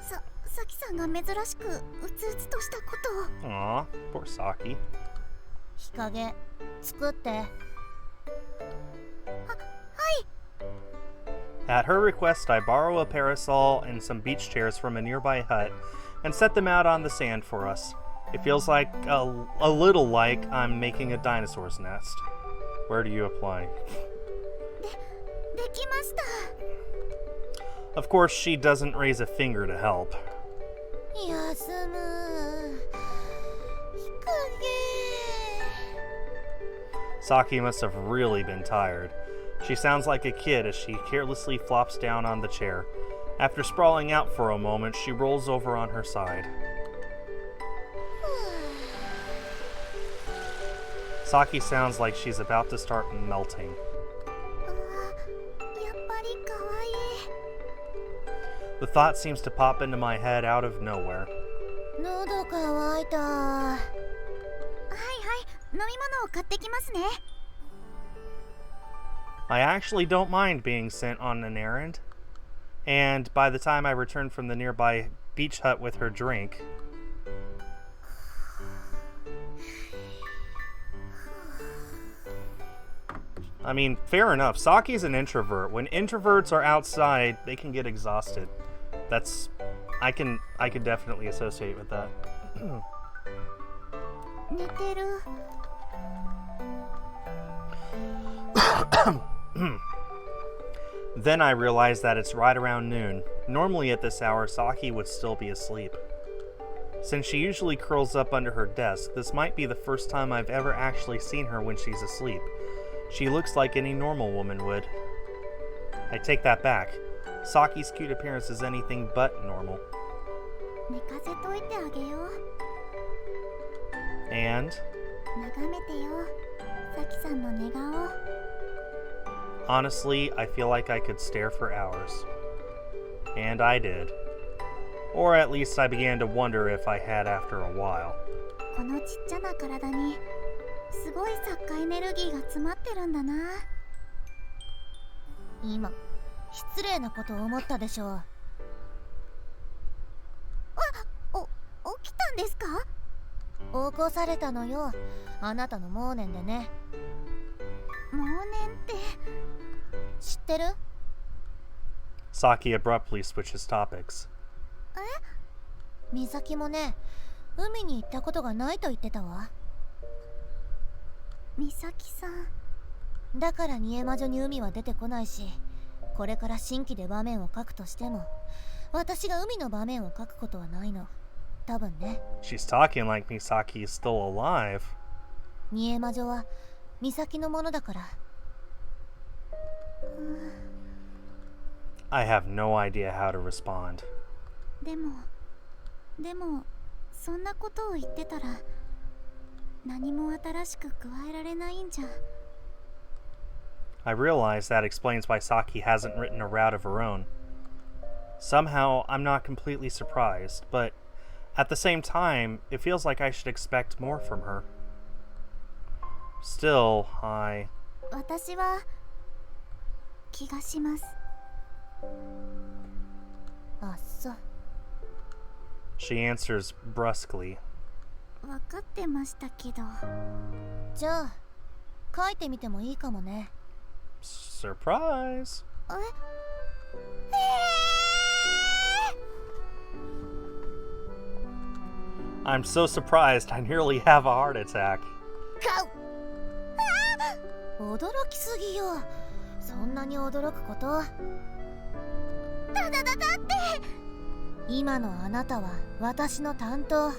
さきさんが珍しくうつうつとしたことを。Aw, poor Saki. 日陰作って。 At her request, I borrow a parasol and some beach chairs from a nearby hut and set them out on the sand for us. It feels like a little like I'm making a dinosaur's nest. Where do you apply? できました。 Of course, she doesn't raise a finger to help. 休む。日陰。 Saki must have really been tired. She sounds like a kid as she carelessly flops down on the chair. After sprawling out for a moment, she rolls over on her side. Saki sounds like she's about to start melting. やっぱり可愛い。 The thought seems to pop into my head out of nowhere. 喉乾いた。はいはい、飲み物を買ってきますね。 I actually don't mind being sent on an errand. And by the time I return from the nearby beach hut with her drink, I mean, fair enough. Saki's an introvert. When introverts are outside, they can get exhausted. I can definitely associate with that. 寝てる。 Then I realized that it's right around noon. Normally at this hour, Saki would still be asleep. Since she usually curls up under her desk, this might be the first time I've ever actually seen her when she's asleep. She looks like any normal woman would. I take that back. Saki's cute appearance is anything but normal. 寝かせといてあげよう。 And 眺めてよ、サキさんの寝顔。 honestly, I feel like I could stare for hours. And I did. Or at least I began to wonder if I had after a while. このちっちゃな体にすごい作家エネルギーが詰まってるんだな。今失礼なことを思ったでしょう。起きたんですか？起こされたのよ、あなたの妄念でね。妄念って知ってる？ Saki abruptly switches topics. 美咲もね、海に行ったことがないと言ってたわ。美咲さん。だから煮え魔女に海は出てこないし、これから新規で場面を描くとしても、私が海の場面を描くことはないの。多分ね。 She's talking like Misaki is still alive. 煮え魔女は美咲のものだから。I have no idea how to respond. でもそんなことを言ってたら何も新しく加えられないんじゃ。 I realize that explains why Saki hasn't written a route of her own. Somehow, I'm not completely surprised, but at the same time, it feels like I should expect more from her. Still, 私は気がします。あっそ。 she answers brusquely. 分かってましたけど。じゃあ書いてみてもいいかもね。 Surprise! I'm so surprised I nearly have a heart attack. 驚きすぎよ。そんなに驚くこと？だって今のあなたは私の担当、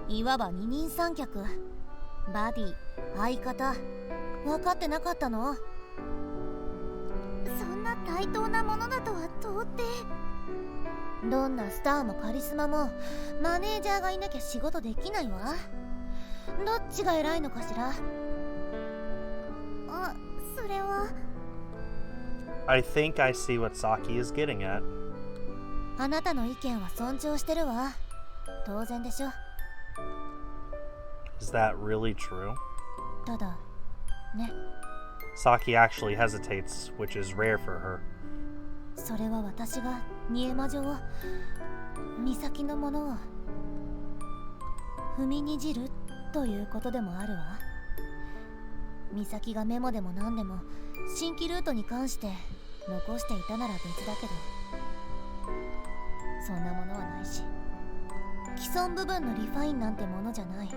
いわば二人三脚、バディ、相方。分かってなかったの？そんな対等なものだとは到底。どんなスターもカリスマもマネージャーがいなきゃ仕事できないわ。どっちが偉いのかしら？それは。 I think I see what Saki is getting at. あなたの意見は尊重してるわ。当然でしょ。 Is that really true? ただね。 Saki actually hesitates, which is rare for her. それは私が煮え魔女を、美咲のものを踏みにじるということでもあるわ。美咲がメモでも何でも新規ルートに関して残していたなら別だけど、そんなものはないし、既存部分のリファインなんてものじゃない。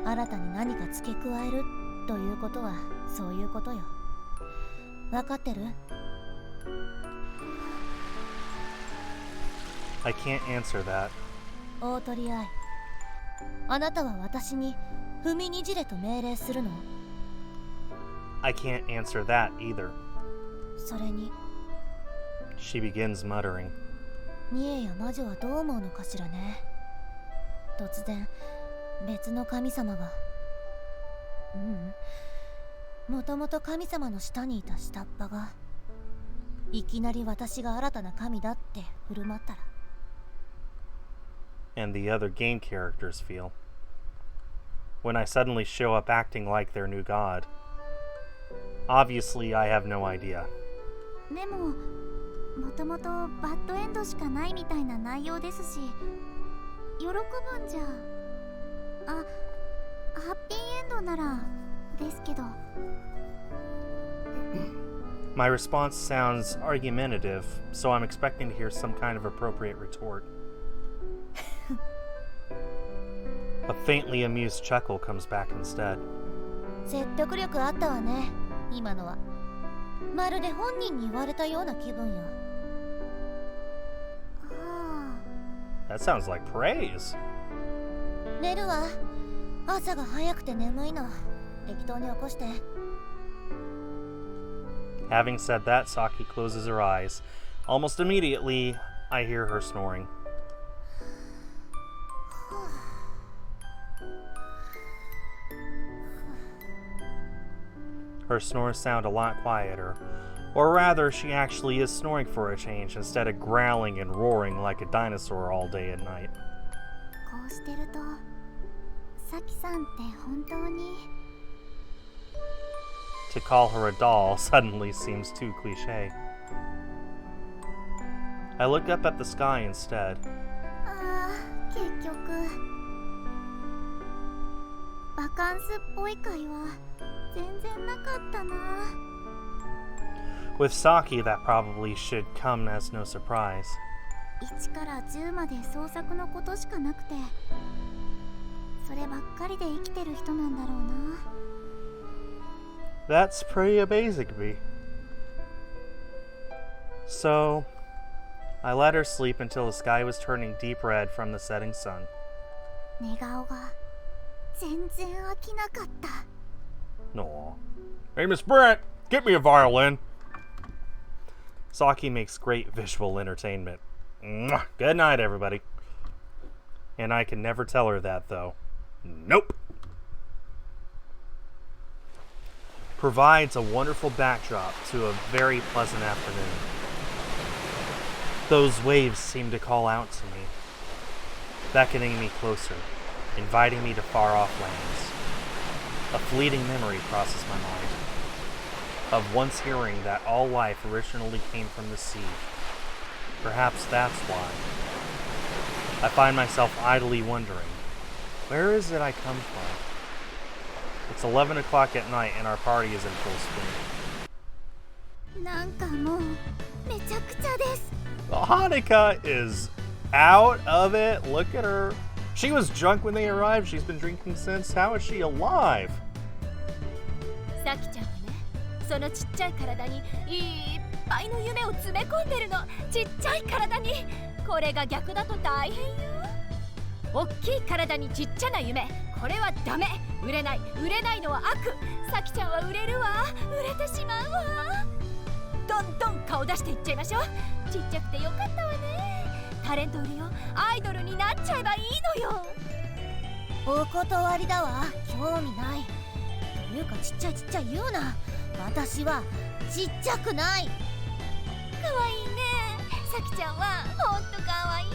新たに何か付け加えるということはそういうことよ。分かってる？ I can't answer that. 大鳥愛、あなたは私に踏みにじれと命令するの？ I can't answer that either. それに She begins muttering. ニエや魔女はどう思うのかしらね。突然別の神様が、もともと神様の下にいた下っ端がいきなり私が新たな神だって振る舞ったら。 And the other game characters feel. When I suddenly show up acting like their new god. Obviously, I have no idea. でももともとバッドエンドしかないみたいな内容ですし、喜ぶんじゃ。ハッピーエンドならですけど。 My response sounds argumentative, so I'm expecting to hear some kind of appropriate retort. A faintly amused chuckle comes back instead. 説得力あったわね、今のは。まるで本人に言われたような気分よ。That sounds like praise. 寝るわ。朝が早くて眠いの。適当に起こして。 Having said that, Saki closes her eyes. Almost immediately, I hear her snoring. Her snores sound a lot quieter. Or rather, she actually is snoring for a change instead of growling and roaring like a dinosaur all day and night. こうしてるとサキさんって本当に To call her a doll suddenly seems too cliche. I look up at the sky instead. ああ結局バカンスっぽい会話全然なかったな With Saki, that probably should come as no surprise. 1から10まで創作のことしかなくてそればっかりで生きてる人なんだろうな That's pretty amazing to me. So, I let her sleep until the sky was turning deep red from the setting sun. 寝顔が全然飽きなかった No. Hey, Miss Brent, get me a violin. Saki makes great visual entertainment. Mwah. Good night, everybody. And I can never tell her that, though. Nope. Provides a wonderful backdrop to a very pleasant afternoon. Those waves seem to call out to me, beckoning me closer, inviting me to far-off lands. A fleeting memory crosses my mind, of once hearing that all life originally came from the sea. Perhaps that's why. I find myself idly wondering, where is it I come from? It's 11 o'clock at night and our party is in full swing. なんかもうめちゃくちゃです Hanukkah is out of it. Look at her. She was drunk when they arrived. She's been drinking since. How is she alive? サキちゃんはね、そのちっちゃい体にいっぱいの夢を詰め込んでるの。ちっちゃい体に。これが逆だと大変よ。大きい体にちっちゃな夢。これはダメ。売れないのは悪。サキちゃんは売れるわ。売れてしまうわ。どんどん顔出していっちゃいましょう。ちっちゃくてよかったわね。タレント売るよ。アイドルになっちゃえばいいのよ。お断りだわ。興味ない。というかちっちゃい言うな。私はちっちゃくない。かわいいね。サキちゃんはほんとかわいい。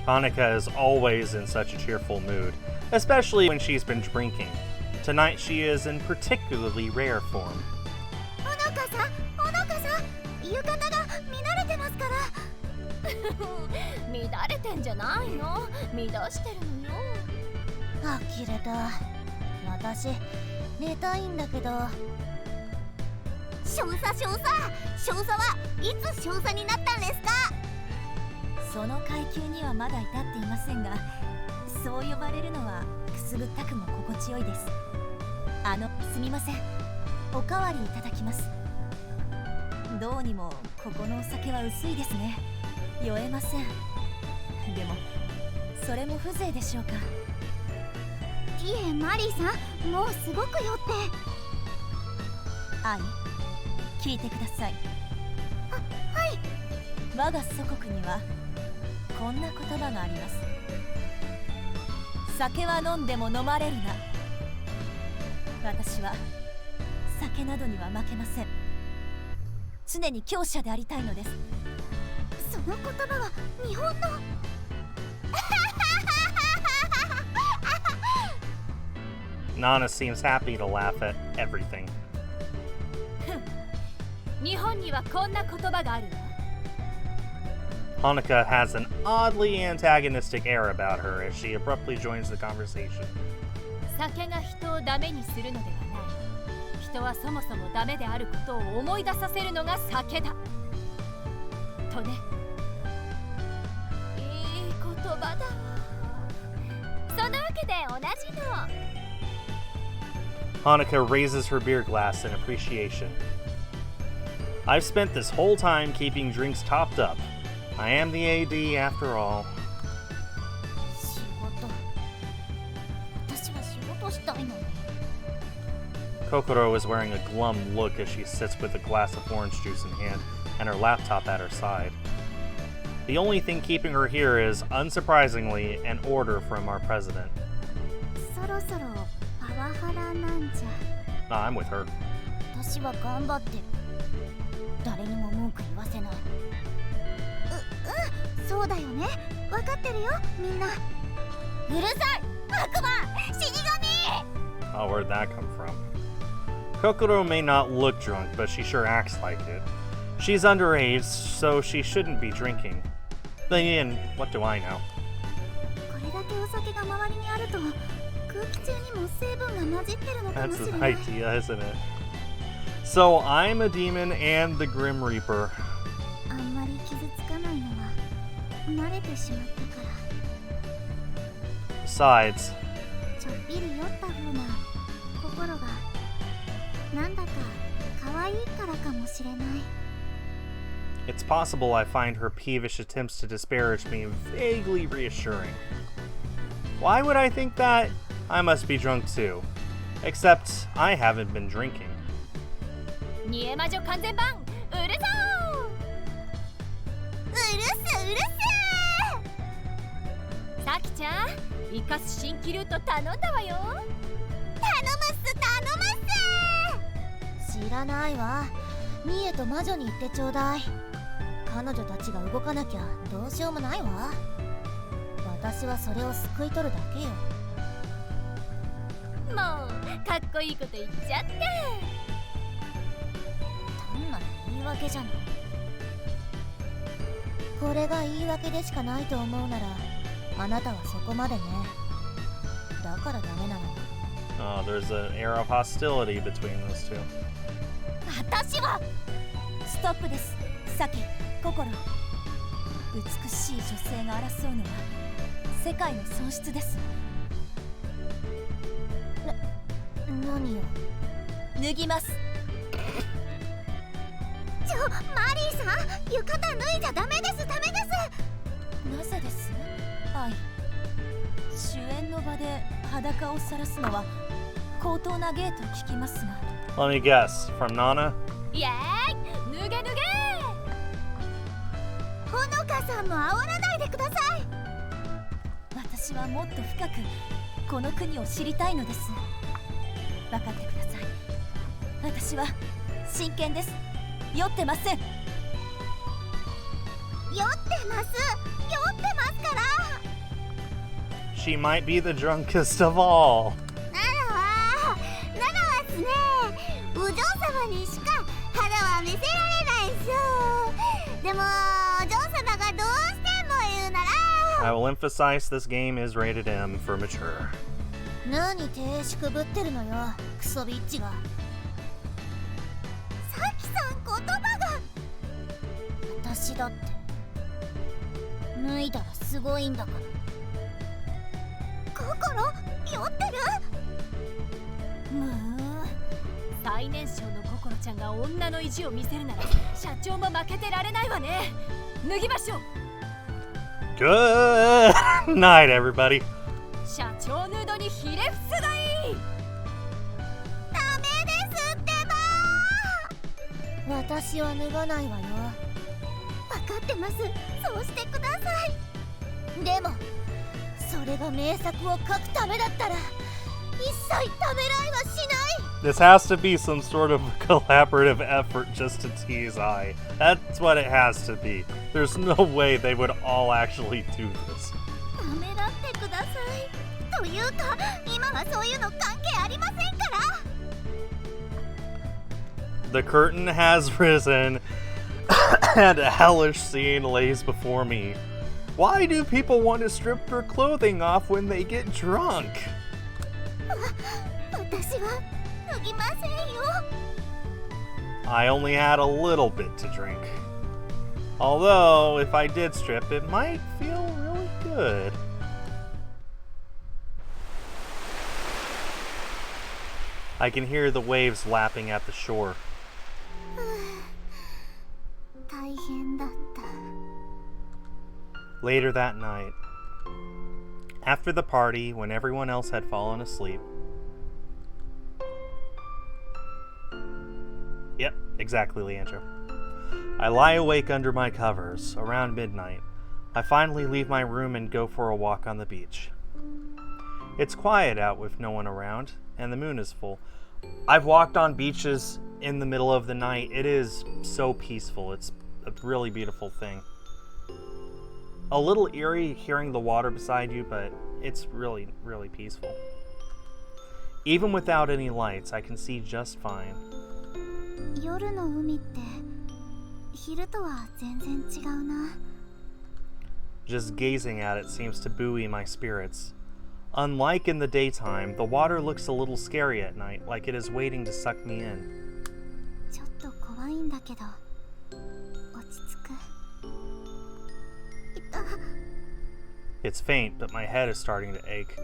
Hanukkah is always in such a cheerful mood, especially when she's been drinking. Tonight she is in particularly rare form. ほのかさん浴衣が乱れてますから乱れてんじゃないの。乱してるのよ。呆れた。私寝たいんだけど。少佐はいつ少佐になったんですかその階級にはまだ至っていませんが、そう呼ばれるのはくすぐったくも心地よいです。すみません、おかわりいただきます。どうにもここのお酒は薄いですね。酔えません。でもそれも風情でしょうか。いえマリーさん、もうすごく酔って。愛、聞いてください。はい。我が祖国にはこんな言葉があります。酒は飲んでも飲まれるな。私は酒などには負けません。常に強者でありたいのです。その言葉は日本のNana seems happy to laugh at everything. 日本にはこんな言葉があるわ。Hanukkah has an oddly antagonistic air about her as she abruptly joins the conversation. 酒が人をダメにするのではない。人はそもそもダメであることを思い出させるのが酒だ。とね。いい言葉だわ。そんなわけで同じの。Hanukkah raises her beer glass in appreciation. I've spent this whole time keeping drinks topped up. I am the AD after all. 仕事。私は仕事したいのに。Kokoro is wearing a glum look as she sits with a glass of orange juice in hand and her laptop at her side. The only thing keeping her here is, unsurprisingly, an order from our president. そろそろパワハラなんじゃ。No, I'm with her. 私は頑張ってる。誰にも文句言わせない。そうだよね。分かってるよ、みんな。うるさい、悪魔、死神。 Oh, where'd that come from? Kokoro may not look drunk, but she sure acts like it. She's underage, so she shouldn't be drinking. Then again, what do I know? これだけお酒が周りにあると空気中にも成分が混じってるのかも That's しれ an ない。 idea, isn't it? So, I'm a demon and the Grim Reaper. あんまり傷つかないのは慣れてしまったから。 Besides, ちょっぴり酔った風な心がなんだか可愛いからかもしれない。 it's possible I find her peevish attempts to disparage me vaguely reassuring. Why would I think that? I must be drunk too. Except, I haven't been drinking. 煮え魔女完全版うるさうるせさきちゃん生かす新規ルート頼んだわよ。頼むっす。知らないわ。ミエと魔女に言ってちょうだい。彼女たちが動かなきゃどうしようもないわ。私はそれを救い取るだけよ。もうかっこいいこと言っちゃって。単なる言い訳じゃない。これが言い訳でしかないと思うなら、あなたはそこまでね。だからダメなの。 Oh, there's an air of hostility between those two. 私はストップです。さき、心。美しい女性が争うのは世界の損失です。何よ。脱ぎます。マリーさん、浴衣脱いじゃダメです。なぜです？はい。主演の場で裸を晒すのは高等な芸と聞きますが。 Let me guess, from Nana? イエーイ、脱げ脱げ。ほのかさんも煽らないでください。私はもっと深くこの国を知りたいのです。分かってください。私は真剣です。酔ってません。酔ってますから。 She might be the drunkest of all. ナナはすね、お嬢様にしか肌は見せられないっすよ。でもお嬢様がどうしても言うなら。 I will emphasize this game is rated M for mature. 何手しくぶってるのよ、クソビッチが。さきさん言葉が。私だって脱いだらすごいんだから。心酔ってる。最年少の心ちゃんが女の意地を見せるなら社長も負けてられないわね。脱ぎましょう。 Good night, everybody. 社長ヌードにひれ伏すがいい。ダメですってば。私は脱がないわよ。分かってます。そうしてください。でもそれが名作を書くためだったら一切ためらいはしない。 This has to be some sort of collaborative effort just to tease I. That's what it has to be. There's no way they would all actually do this. ためらってください。というか今はそういうの関係ありませんから。 The curtain has risen, and a hellish scene lays before me. Why do people want to strip their clothing off when they get drunk? 私は脱ぎませんよ。 I only had a little bit to drink. Although, if I did strip, it might feel really good. I can hear the waves lapping at the shore. 大変だった。 Later that night, after the party, when everyone else had fallen asleep. Yep, exactly, Leandro. I lie awake under my covers. Around midnight, I finally leave my room and go for a walk on the beach. It's quiet out with no one around, and the moon is full. I've walked on beaches in the middle of the night. It is so peaceful. It's a really beautiful thing. A little eerie hearing the water beside you, but it's really, really peaceful. Even without any lights, I can see just fine. 夜の海って昼とは全然違うな。 Just gazing at it seems to buoy my spirits. Unlike in the daytime, the water looks a little scary at night, like it is waiting to suck me in. ちょっと怖いんだけど落ち着く。痛っ。 It's faint, but my head is starting to ache.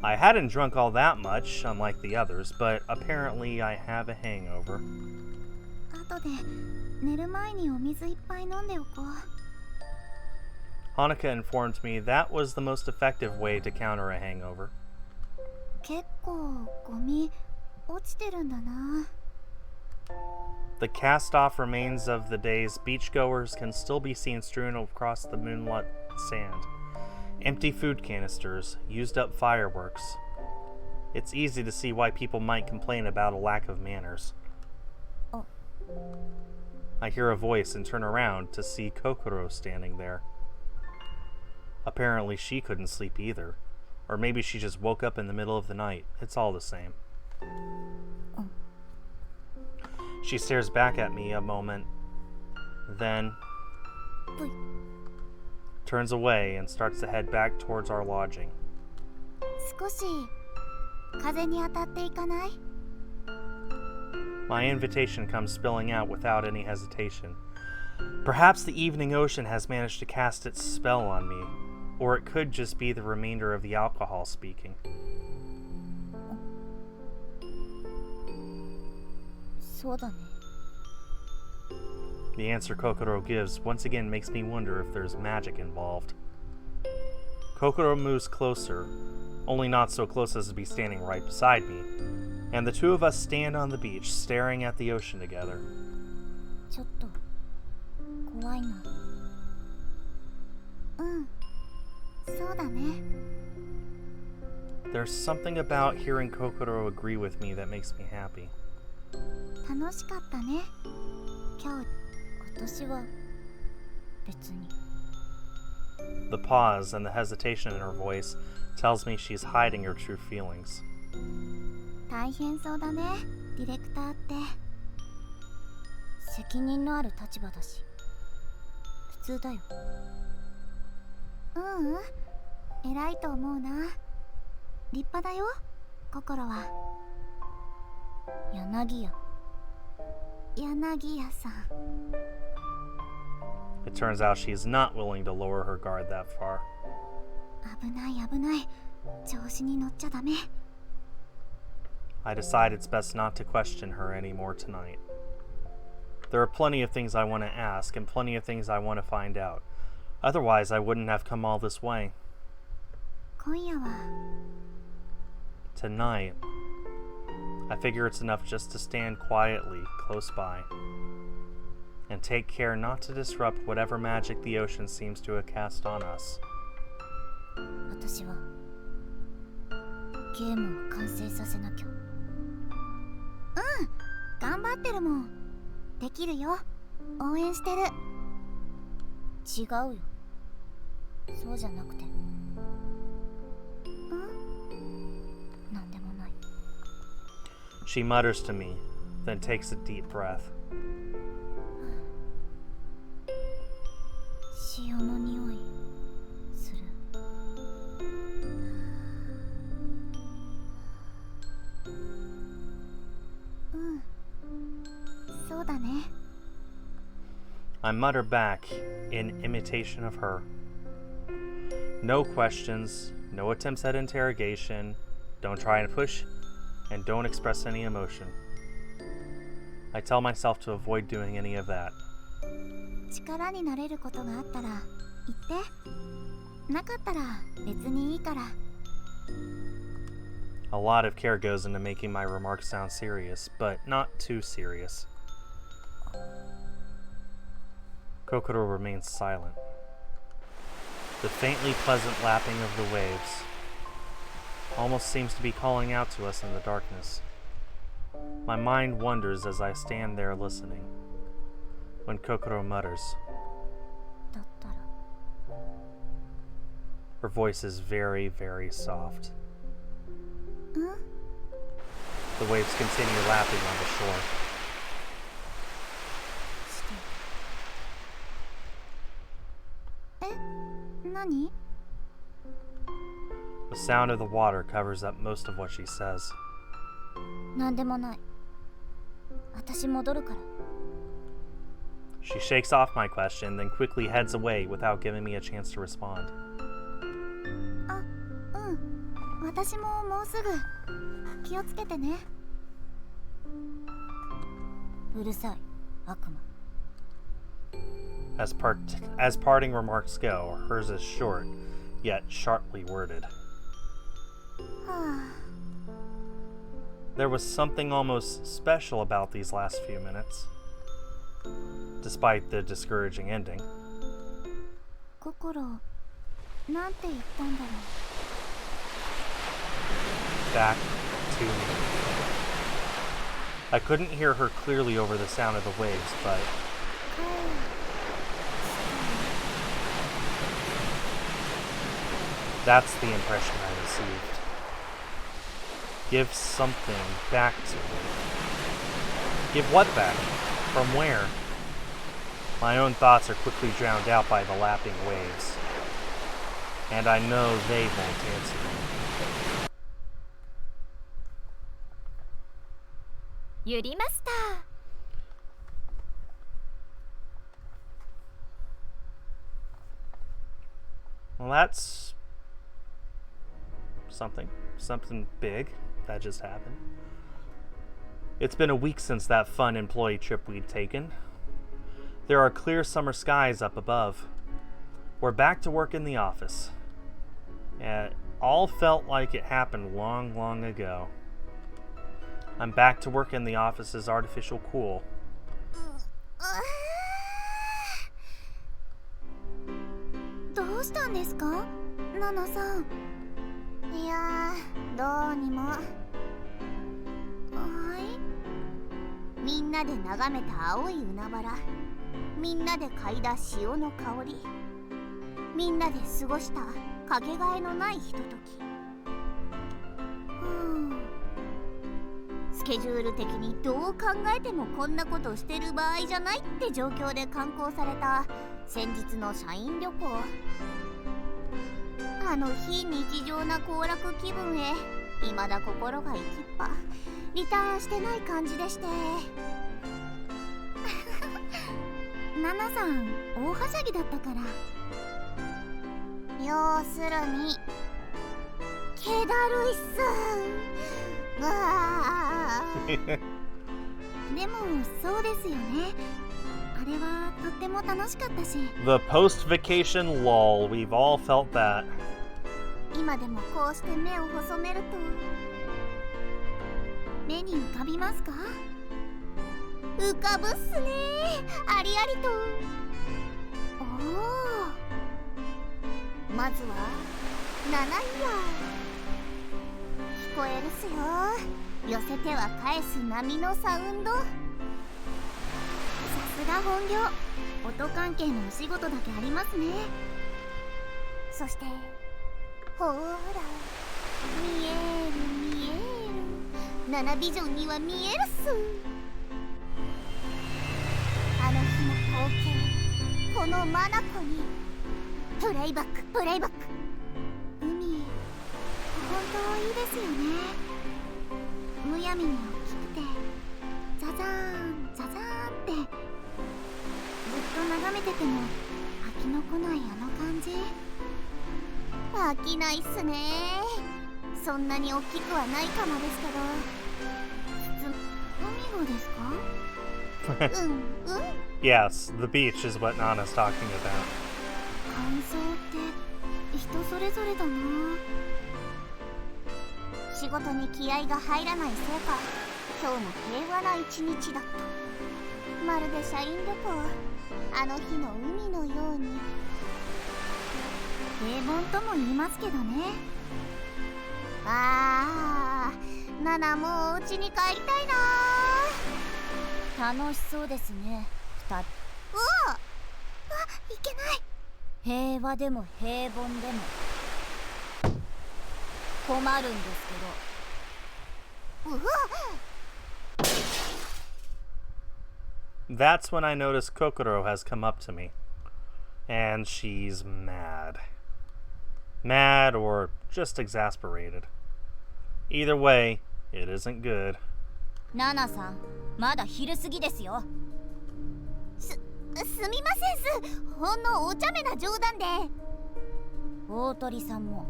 I hadn't drunk all that much, unlike the others, but apparently I have a hangover. 後で寝る前にお水いっぱい飲んでおこう。 Hanukkah informed me that was the most effective way to counter a hangover. 結構ゴミ落ちてるんだな。 The cast-off remains of the day's beachgoers can still be seen strewn across the moonlit sand. Empty food canisters, used up fireworks. It's easy to see why people might complain about a lack of manners. Oh. I hear a voice and turn around to see Kokoro standing there. Apparently she couldn't sleep either. Or maybe she just woke up in the middle of the night. It's all the same. Oh. She stares back at me a moment, then turns away and starts to head back towards our lodging. 少し風に当たっていかない？ My invitation comes spilling out without any hesitation. Perhaps the evening ocean has managed to cast its spell on me, or it could just be the remainder of the alcohol speaking. そうだね。 The answer Kokoro gives once again makes me wonder if there's magic involved. Kokoro moves closer, only not so close as to be standing right beside me, and the two of us stand on the beach staring at the ocean together. ちょっと怖いな。うん、そうだね。 There's something about hearing Kokoro agree with me that makes me happy. 楽しかったね。今年は別に。 The pause and the hesitation in her voice tells me she's hiding her true feelings. 大変そうだね、ディレクターって。責任のある立場だし。普通だよ。偉いと思うな。立派だよ、心は。柳屋さん。 It turns out she's not willing to lower her guard that far. 危ない危ない。調子に乗っちゃダメ。 I decide it's best not to question her anymore tonight. There are plenty of things I want to ask and plenty of things I want to find out. Otherwise, I wouldn't have come all this way. 今夜は Tonight, I figure it's enough just to stand quietly close by and take care not to disrupt whatever magic the ocean seems to have cast on us. 私はゲームを完成させなきゃ。頑張ってるもん。できるよ。応援してる。違うよ。そうじゃなくて。なんでもない。 She mutters to me, then takes a deep breath. 潮の匂いする。そうだね。 I mutter back in imitation of her. No questions, no attempts at interrogation, don't try and push, and don't express any emotion. I tell myself to avoid doing any of that. 力になれることがあったら言って。なかったら別にいいから。 A lot of care goes into making my remarks sound serious, but not too serious. Kokoro remains silent. The faintly pleasant lapping of the waves almost seems to be calling out to us in the darkness. My mind wanders as I stand there listening. When Kokoro mutters, だったら her voice is very, very soft. うん The waves continue lapping on the shore. え、何？ The sound of the water covers up most of what she says. なんでもない。私戻るから。 She shakes off my question, then quickly heads away without giving me a chance to respond. あ、うん。私ももうすぐ。気をつけてね。うるさい、悪魔。 As parting remarks go, hers is short, yet sharply worded. はあ。 There was something almost special about these last few minutes, despite the discouraging ending. 心、なんて言ったんだろ Back to me. I couldn't hear her clearly over the sound of the waves, but う。that's the impression I received. Give something back to me. Give what back? From where? My own thoughts are quickly drowned out by the lapping waves. And I know they won't answer me. ゆりマスター。 Well, that's something big that just happened. It's been a week since that fun employee trip we'd taken. There are clear summer skies up above. We're back to work in the office. It all felt like it happened long, long ago. I'm back to work in the office's artificial cool. どうしたんですか、ナナさん。いやー、どうにも。はい。みんなで眺めた青い海原、みんなで嗅いだ潮の香り、みんなで過ごしたかけがえのないひととき。スケジュール的にどう考えてもこんなことしてる場合じゃないって状況で刊行された先日の社員旅行。あの非日常な行楽気分へ未だ心が行きっぱリターンしてない感じでして。ナナさん、大はしゃぎだったから。要するに気だるいっす。うわでもそうですよね。あれはとっても楽しかったし。 The post-vacation lull, we've all felt that. 今でもこうして目を細めると目に浮かびますか？浮かぶっすね。ありありと。おお。まずは7位や。聞こえるっすよ。寄せては返す波のサウンド。さすが本業。音関係のお仕事だけありますね。そしてほーら、見える見える。7ビジョンには見えるっす。あの日の光景、この眼にプレイバックプレイバック。海、本当いいですよね。むやみに大きくてザザーンザザーンってずっと眺めてても飽きのこないあの感じ。飽きないっすね。そんなに大きくはないかもですけど。海がですか？うんうん。 Yes, the beach is what Nana's talking about. 感想って人それぞれだな。仕事に気合が入らないせいか、今日も平和な一日だった。まるで社員旅行、あの日の海のように。平凡とも言いますけどね。あー、ナナもうお家に帰りたいな。楽しそうですね、2人。いけない。平和でも平凡でも困るんですけど。That's when I notice Kokoro has come up to me. And she's mad. Mad or just exasperated. Either way, it isn't good. ナナさん、まだ昼過ぎですよ。すみませんす。ほんのお茶目な冗談で。大鳥さんも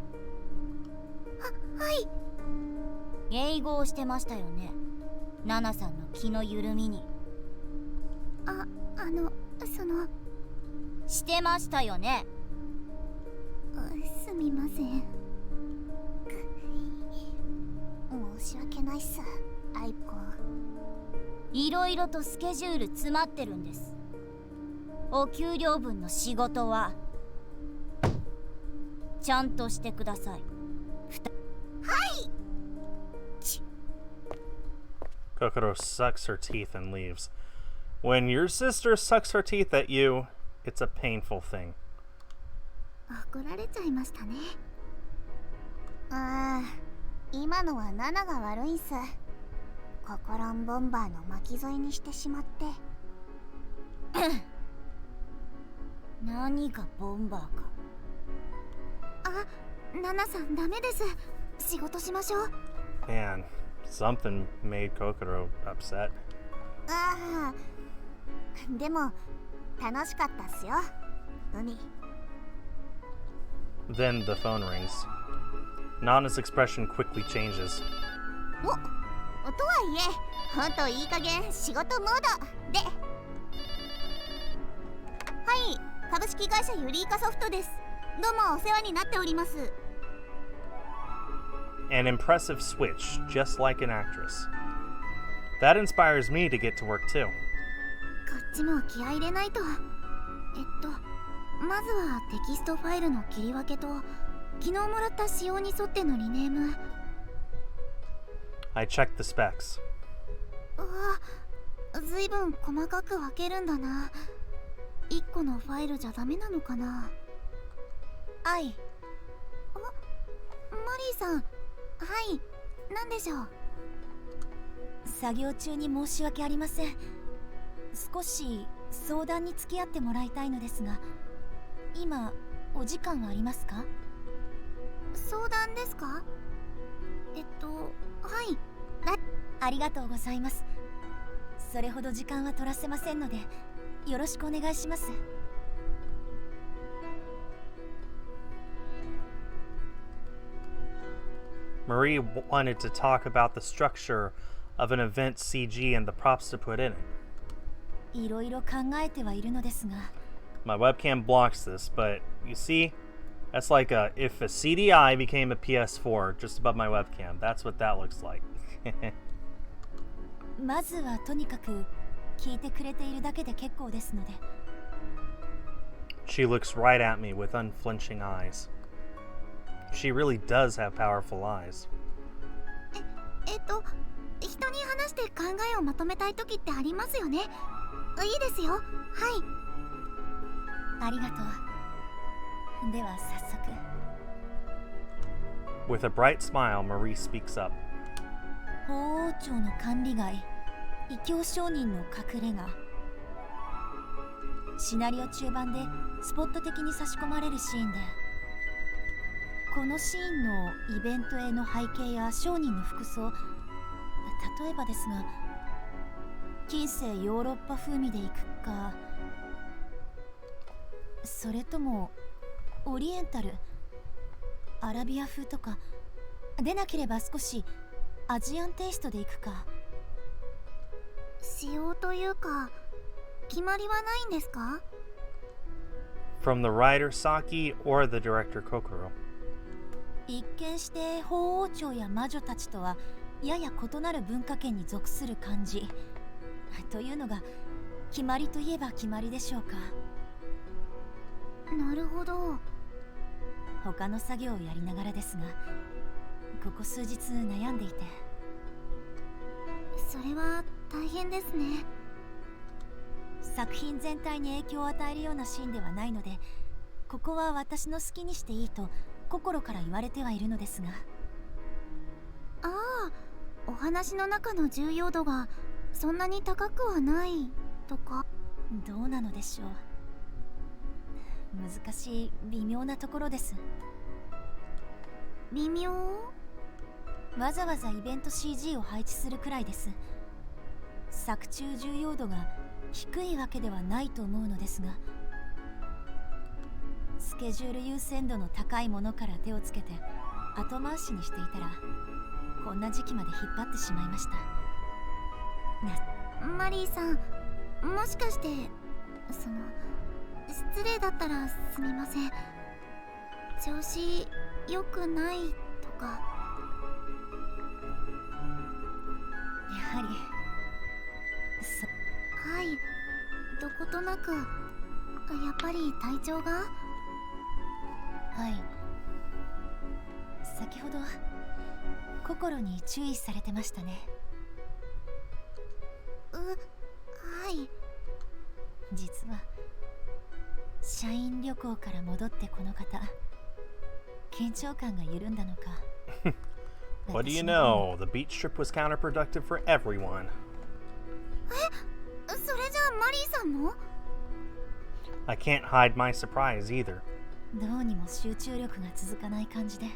はい。迎合してましたよね、ナナさんの気の緩みに。してましたよね。すみません。申し訳ないっす、アイコ。いろいろとスケジュール詰まってるんです。お給料分の仕事はちゃんとしてください。Kokoro sucks her teeth and leaves. When your sister sucks her teeth at you, it's a painful thing. 怒られちゃいましたね。今のはナナが悪いんす。ココロンボンバーの巻き添えにしてしまって。何がボンバーか。ナナさんダメです。仕事しましょう。Man, something made Kokoro upset. でも楽しかったっすよ、海。Then the phone rings. Nana's expression quickly changes. とはいえ、ほんといい加減仕事モードで。はい、株式会社ユリイカソフトです。どうもお世話になっております。An impressive switch, just like an actress. That inspires me to get to work too. こっちも気合い入れないと。まずはテキストファイルの切り分けと昨日もらった仕様に沿ってのリネーム。I checked the specs. ずいぶん細かく分けるんだな。1個のファイルじゃダメなのかな。はい。マリーさん、はい、何でしょう。作業中に申し訳ありません。少し相談に付き合ってもらいたいのですが、今お時間はありますか？相談ですか？はい。ありがとうございます。それほど時間は取らせませんので、よろしくお願いします。Marie wanted to talk about the structure of an event CG and the props to put in it. いろいろ考えてはいるのですが。My webcam blocks this, but you see, that's like if a CDI became a PS4 just above my webcam. That's what that looks like. まずはとにかく聞いてくれているだけで結構ですので。She looks right at me with unflinching eyes. She really does have powerful eyes. 人に話して考えをまとめたい時ってありますよね。いいですよ。はい。ありがとう。では早速。With a bright smile, Marie speaks up. 法王朝の管理外、異教商人の隠れ家。シナリオ中盤でスポット的に差し込まれるシーンで、このシーンのイベントへの背景や商人の服装、例えばですが、近世ヨーロッパ風味でいくか、それともオリエンタル、アラビア風とか、でなければ少しアジアンテイストでいくか。仕様というか決まりはないんですか？ From the writer Saki or the director Kokoro. 一見して法王朝や魔女たちとはやや異なる文化圏に属する感じというのが決まりといえば決まりでしょうか。なるほど。他の作業をやりながらですが、ここ数日悩んでいて。れは大変ですね。作品全体に影響を与えるようなシーンではないので、ここは私の好きにしていいと心から言われてはいるのですが。ああ、お話の中の重要度がそんなに高くはないとか。どうなのでしょう。難しい微妙なところです。微妙？わざわざイベント CG を配置するくらいです。作中重要度が低いわけではないと思うのですが、スケジュール優先度の高いものから手をつけて後回しにしていたら、こんな時期まで引っ張ってしまいました。マリーさん、もしかして失礼だったらすみません。調子良くないとか。やはりはい、どことなく。やっぱり体調が。はい、先ほど心に注意されてましたね。はい。実は社員旅行から戻ってこの方、緊張感が緩んだのか。What do you know? The beach trip was counterproductive for everyone. それじゃあマリーさんも？ I can't hide my surprise either. どうにも集中力が続かない感じで。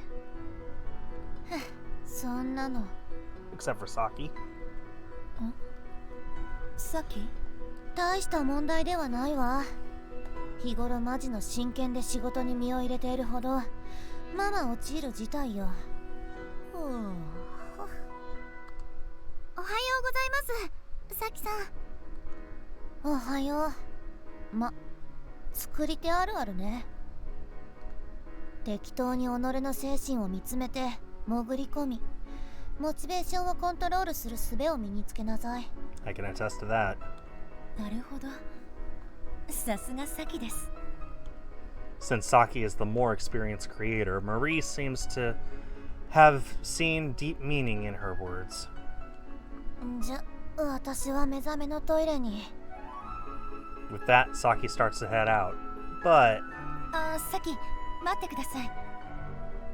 そんなの。 Except for Saki. さっき大した問題ではないわ。日頃マジの真剣で仕事に身を入れているほどまま陥る事態よ。おはようございます、さきさん。おはよう。作り手あるあるね。適当に己の精神を見つめて潜り込み、モチベーションをコントロールする術を身につけなさい。 I can attest to that. なるほど、さすがサキです。 Since Saki is the more experienced creator, Marie seems to have seen deep meaning in her words. じゃ、私は目覚めのトイレに。 With that, Saki starts to head out. But サキ、待ってください。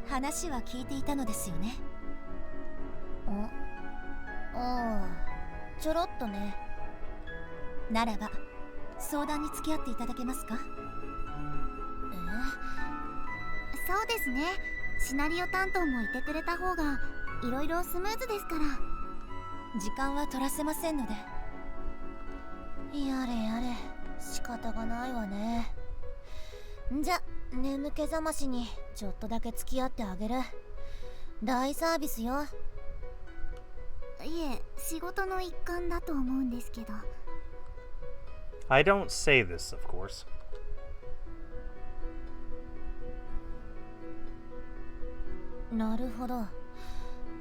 話は聞いていたのですよね。ちょろっとね。ならば相談に付き合っていただけますか？そうですね。シナリオ担当もいてくれた方がいろいろスムーズですから。時間は取らせませんので。やれやれ、仕方がないわね。じゃ、眠気覚ましにちょっとだけ付き合ってあげる。大サービスよ。いえ、仕事の一環だと思うんですけど。I don't say this, of course. なるほど。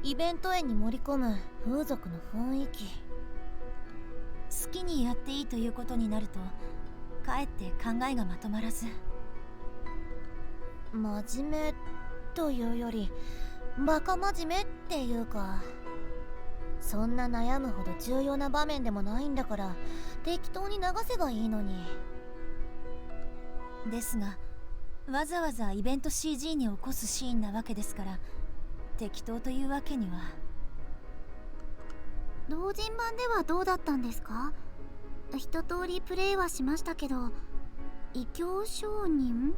イベント園に盛り込む風俗の雰囲気。好きにやっていいということになると、かえって考えがまとまらず。真面目というよりバカ真面目っていうか、そんな悩むほど重要な場面でもないんだから適当に流せばいいのに。ですが、わざわざイベント CG に起こすシーンなわけですから、適当というわけには。同人版ではどうだったんですか？一通りプレイはしましたけど、異教商人？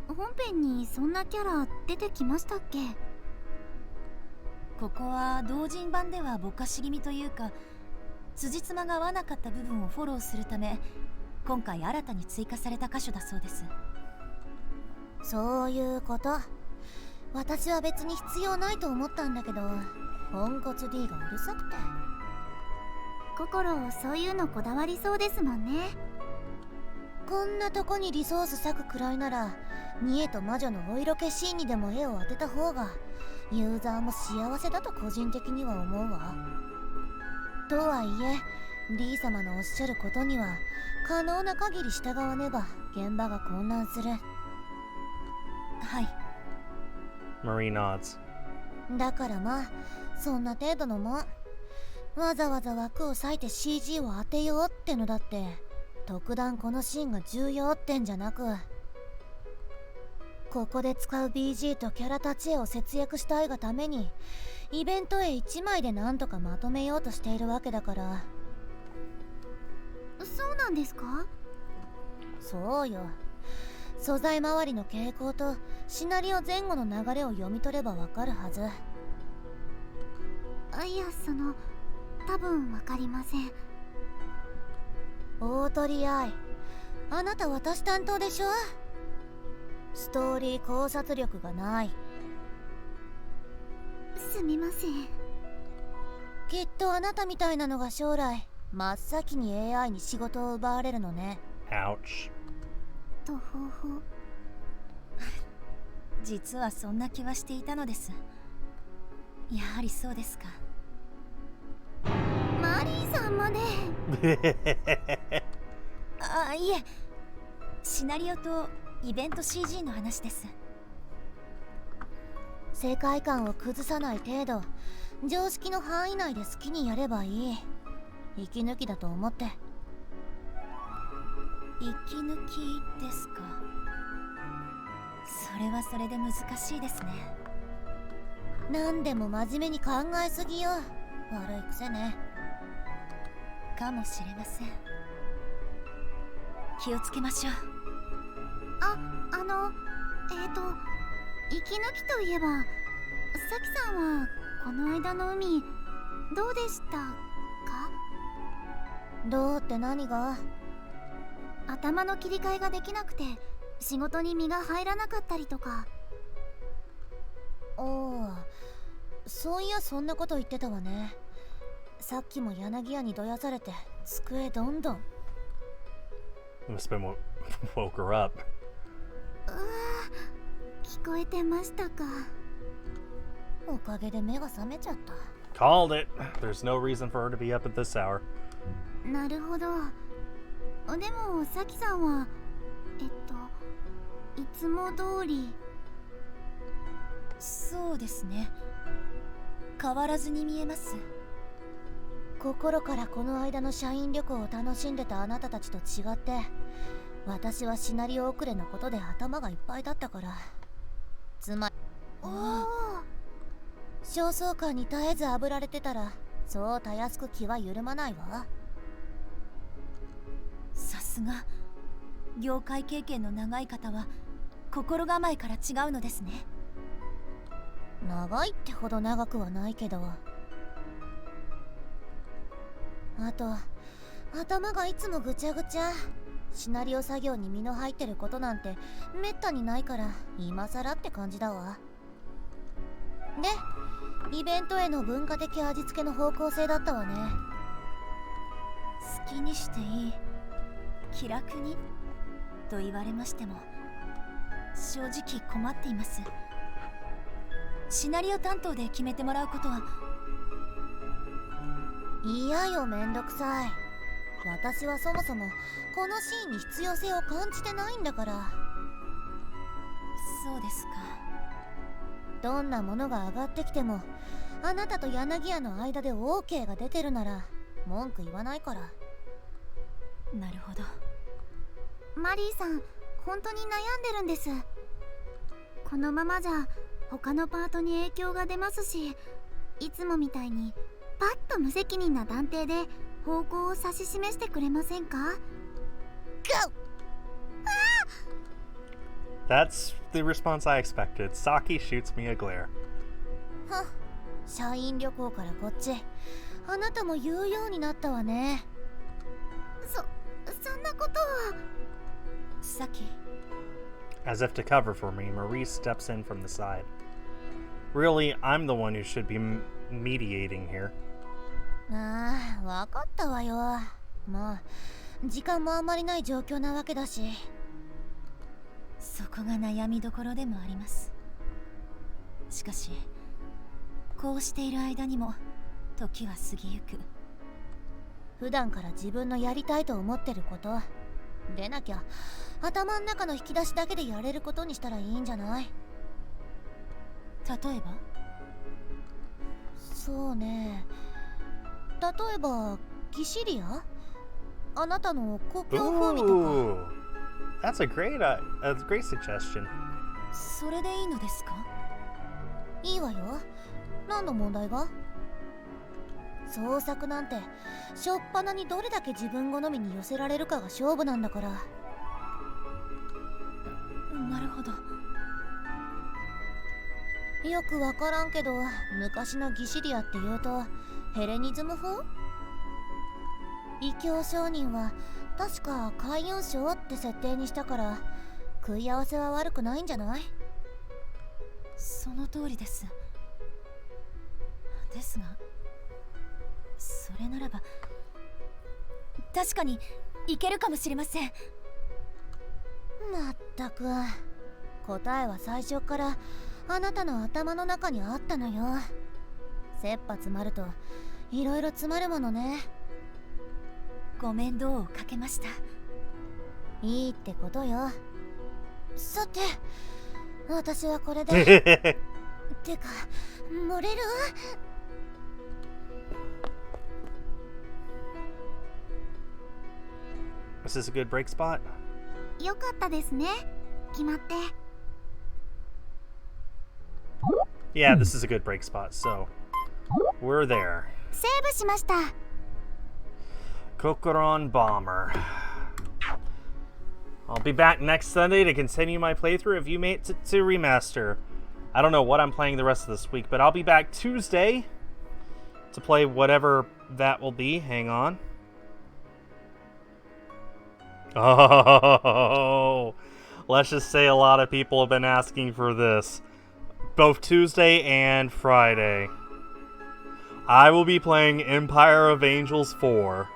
本編にそんなキャラ出てきましたっけ？ここは同人版ではぼかし気味というか、辻褄が合わなかった部分をフォローするため、今回新たに追加された箇所だそうです。そういうこと。私は別に必要ないと思ったんだけど、ポンコツ D がうるさくて。心そういうのこだわりそうですもんね。こんなとこにリソース割くくらいなら、ニエと魔女のお色気シーンにでも絵を当てた方がユーザーも幸せだと個人的には思うわ。とはいえ D 様のおっしゃることには可能な限り従わねば現場が混乱する。はい。 Marie nods. だからまあそんな程度のもん。わざわざ枠を割いて CG を当てようってのだって特段このシーンが重要ってんじゃなく、ここで使う BG とキャラ立ち絵を節約したいがためにイベント絵1枚でなんとかまとめようとしているわけだから。そうなんですか？そうよ。素材周りの傾向とシナリオ前後の流れを読み取ればわかるはず。いや、多分わかりません。大取り合い、あなた私担当でしょ。ストーリー考察力がない。すみません。きっとあなたみたいなのが将来真っ先に AI に仕事を奪われるのね。 Ouch. とほほ。実はそんな気はしていたのです。やはりそうですか。マリーさんまで。あ、いえ、シナリオとイベント CG の話です。世界観を崩さない程度、常識の範囲内で好きにやればいい。息抜きだと思って。息抜きですか。それはそれで難しいですね。何でも真面目に考えすぎよ。悪い癖ね。かもしれません。気をつけましょう。息抜きといえば、さきさんはこの間の海どうでしたか？どうって何が？頭の切り替えができなくて仕事に身が入らなかったりとか。おお、そういやそんなこと言ってたわね。さっきも柳屋にどやされて机どんどん。Must have been woke her up. 聞こえてましたか？おかげで目が覚めちゃった。 Called it. There's no reason for her to be up at this hour. なるほど。でもさきさんは、いつも通り。そうですね。変わらずに見えます。心からこの間の社員旅行を楽しんでたあなたたちと違って、私はシナリオ遅れのことで頭がいっぱいだったから。つまり焦燥感に絶えず炙られてたら、そうたやすく気は緩まないわ。さすが業界経験の長い方は心構えから違うのですね。長いってほど長くはないけど。あと頭がいつもぐちゃぐちゃ。シナリオ作業に身の入ってることなんてめったにないから今更って感じだわ。で、イベントへの文化的味付けの方向性だったわね。好きにしていい、気楽にと言われましても正直困っています。シナリオ担当で決めてもらうことは。嫌よ、めんどくさい。私はそもそもこのシーンに必要性を感じてないんだから。そうですか。どんなものが上がってきてもあなたと柳屋の間で OK が出てるなら文句言わないから。なるほど。マリーさん、本当に悩んでるんです。このままじゃ他のパートに影響が出ますし、いつもみたいにパッと無責任な断定で方向を指し示してくれませんか？ That's the response I expected. Saki shoots me a glare. はっ、社員旅行からこっちあなたも言うようになったわね。そんなことは。さき。 As if to cover for me, Maurice steps in from the side. Really, I'm the one who should be mediating here. ああ、わかったわよ。もう時間もあんまりない状況なわけだし。そこが悩みどころでもあります。しかしこうしている間にも時は過ぎゆく。普段から自分のやりたいと思ってることでなきゃ頭ん中の引き出しだけでやれることにしたらいいんじゃない？例えば？そうね、例えばギシリア、あなたの故郷風味とか。 Ooh, that's a great suggestion. それでいいのですか？いいわよ。何の問題が？創作なんてしょっぱなにどれだけ自分好みに寄せられるかが勝負なんだから。なるほど。よくわからんけど、昔のギシリアっていうとヘレニズム風？異教商人は確か海運省って設定にしたから、食い合わせは悪くないんじゃない？その通りです。ですが、それならば確かにいけるかもしれません。まったく、答えは最初からあなたの頭の中にあったのよ。切羽詰まるといろいろ詰まるものね。ご面倒をかけました。いいってことよ。さて、私はこれでてか、漏れる？ Is this a good break spot? よかったですね、決まって。 Yeah, this is a good break spot, so we're there. セーブしました。 Kokoron Bomber. I'll be back next Sunday to continue my playthrough of Yumeutsutsu Remaster. I don't know what I'm playing the rest of this week, but I'll be back Tuesday to play whatever that will be. Hang on. Oh, let's just say a lot of people have been asking for this. Both Tuesday and Friday. I will be playing Empire of Angels 4.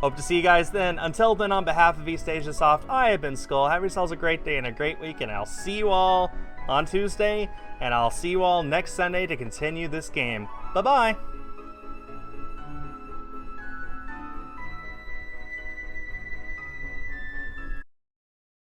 Hope to see you guys then. Until then, on behalf of East Asia Soft, I have been Skul. Have yourselves a great day and a great week, and I'll see you all on Tuesday, and I'll see you all next Sunday to continue this game. Bye-bye!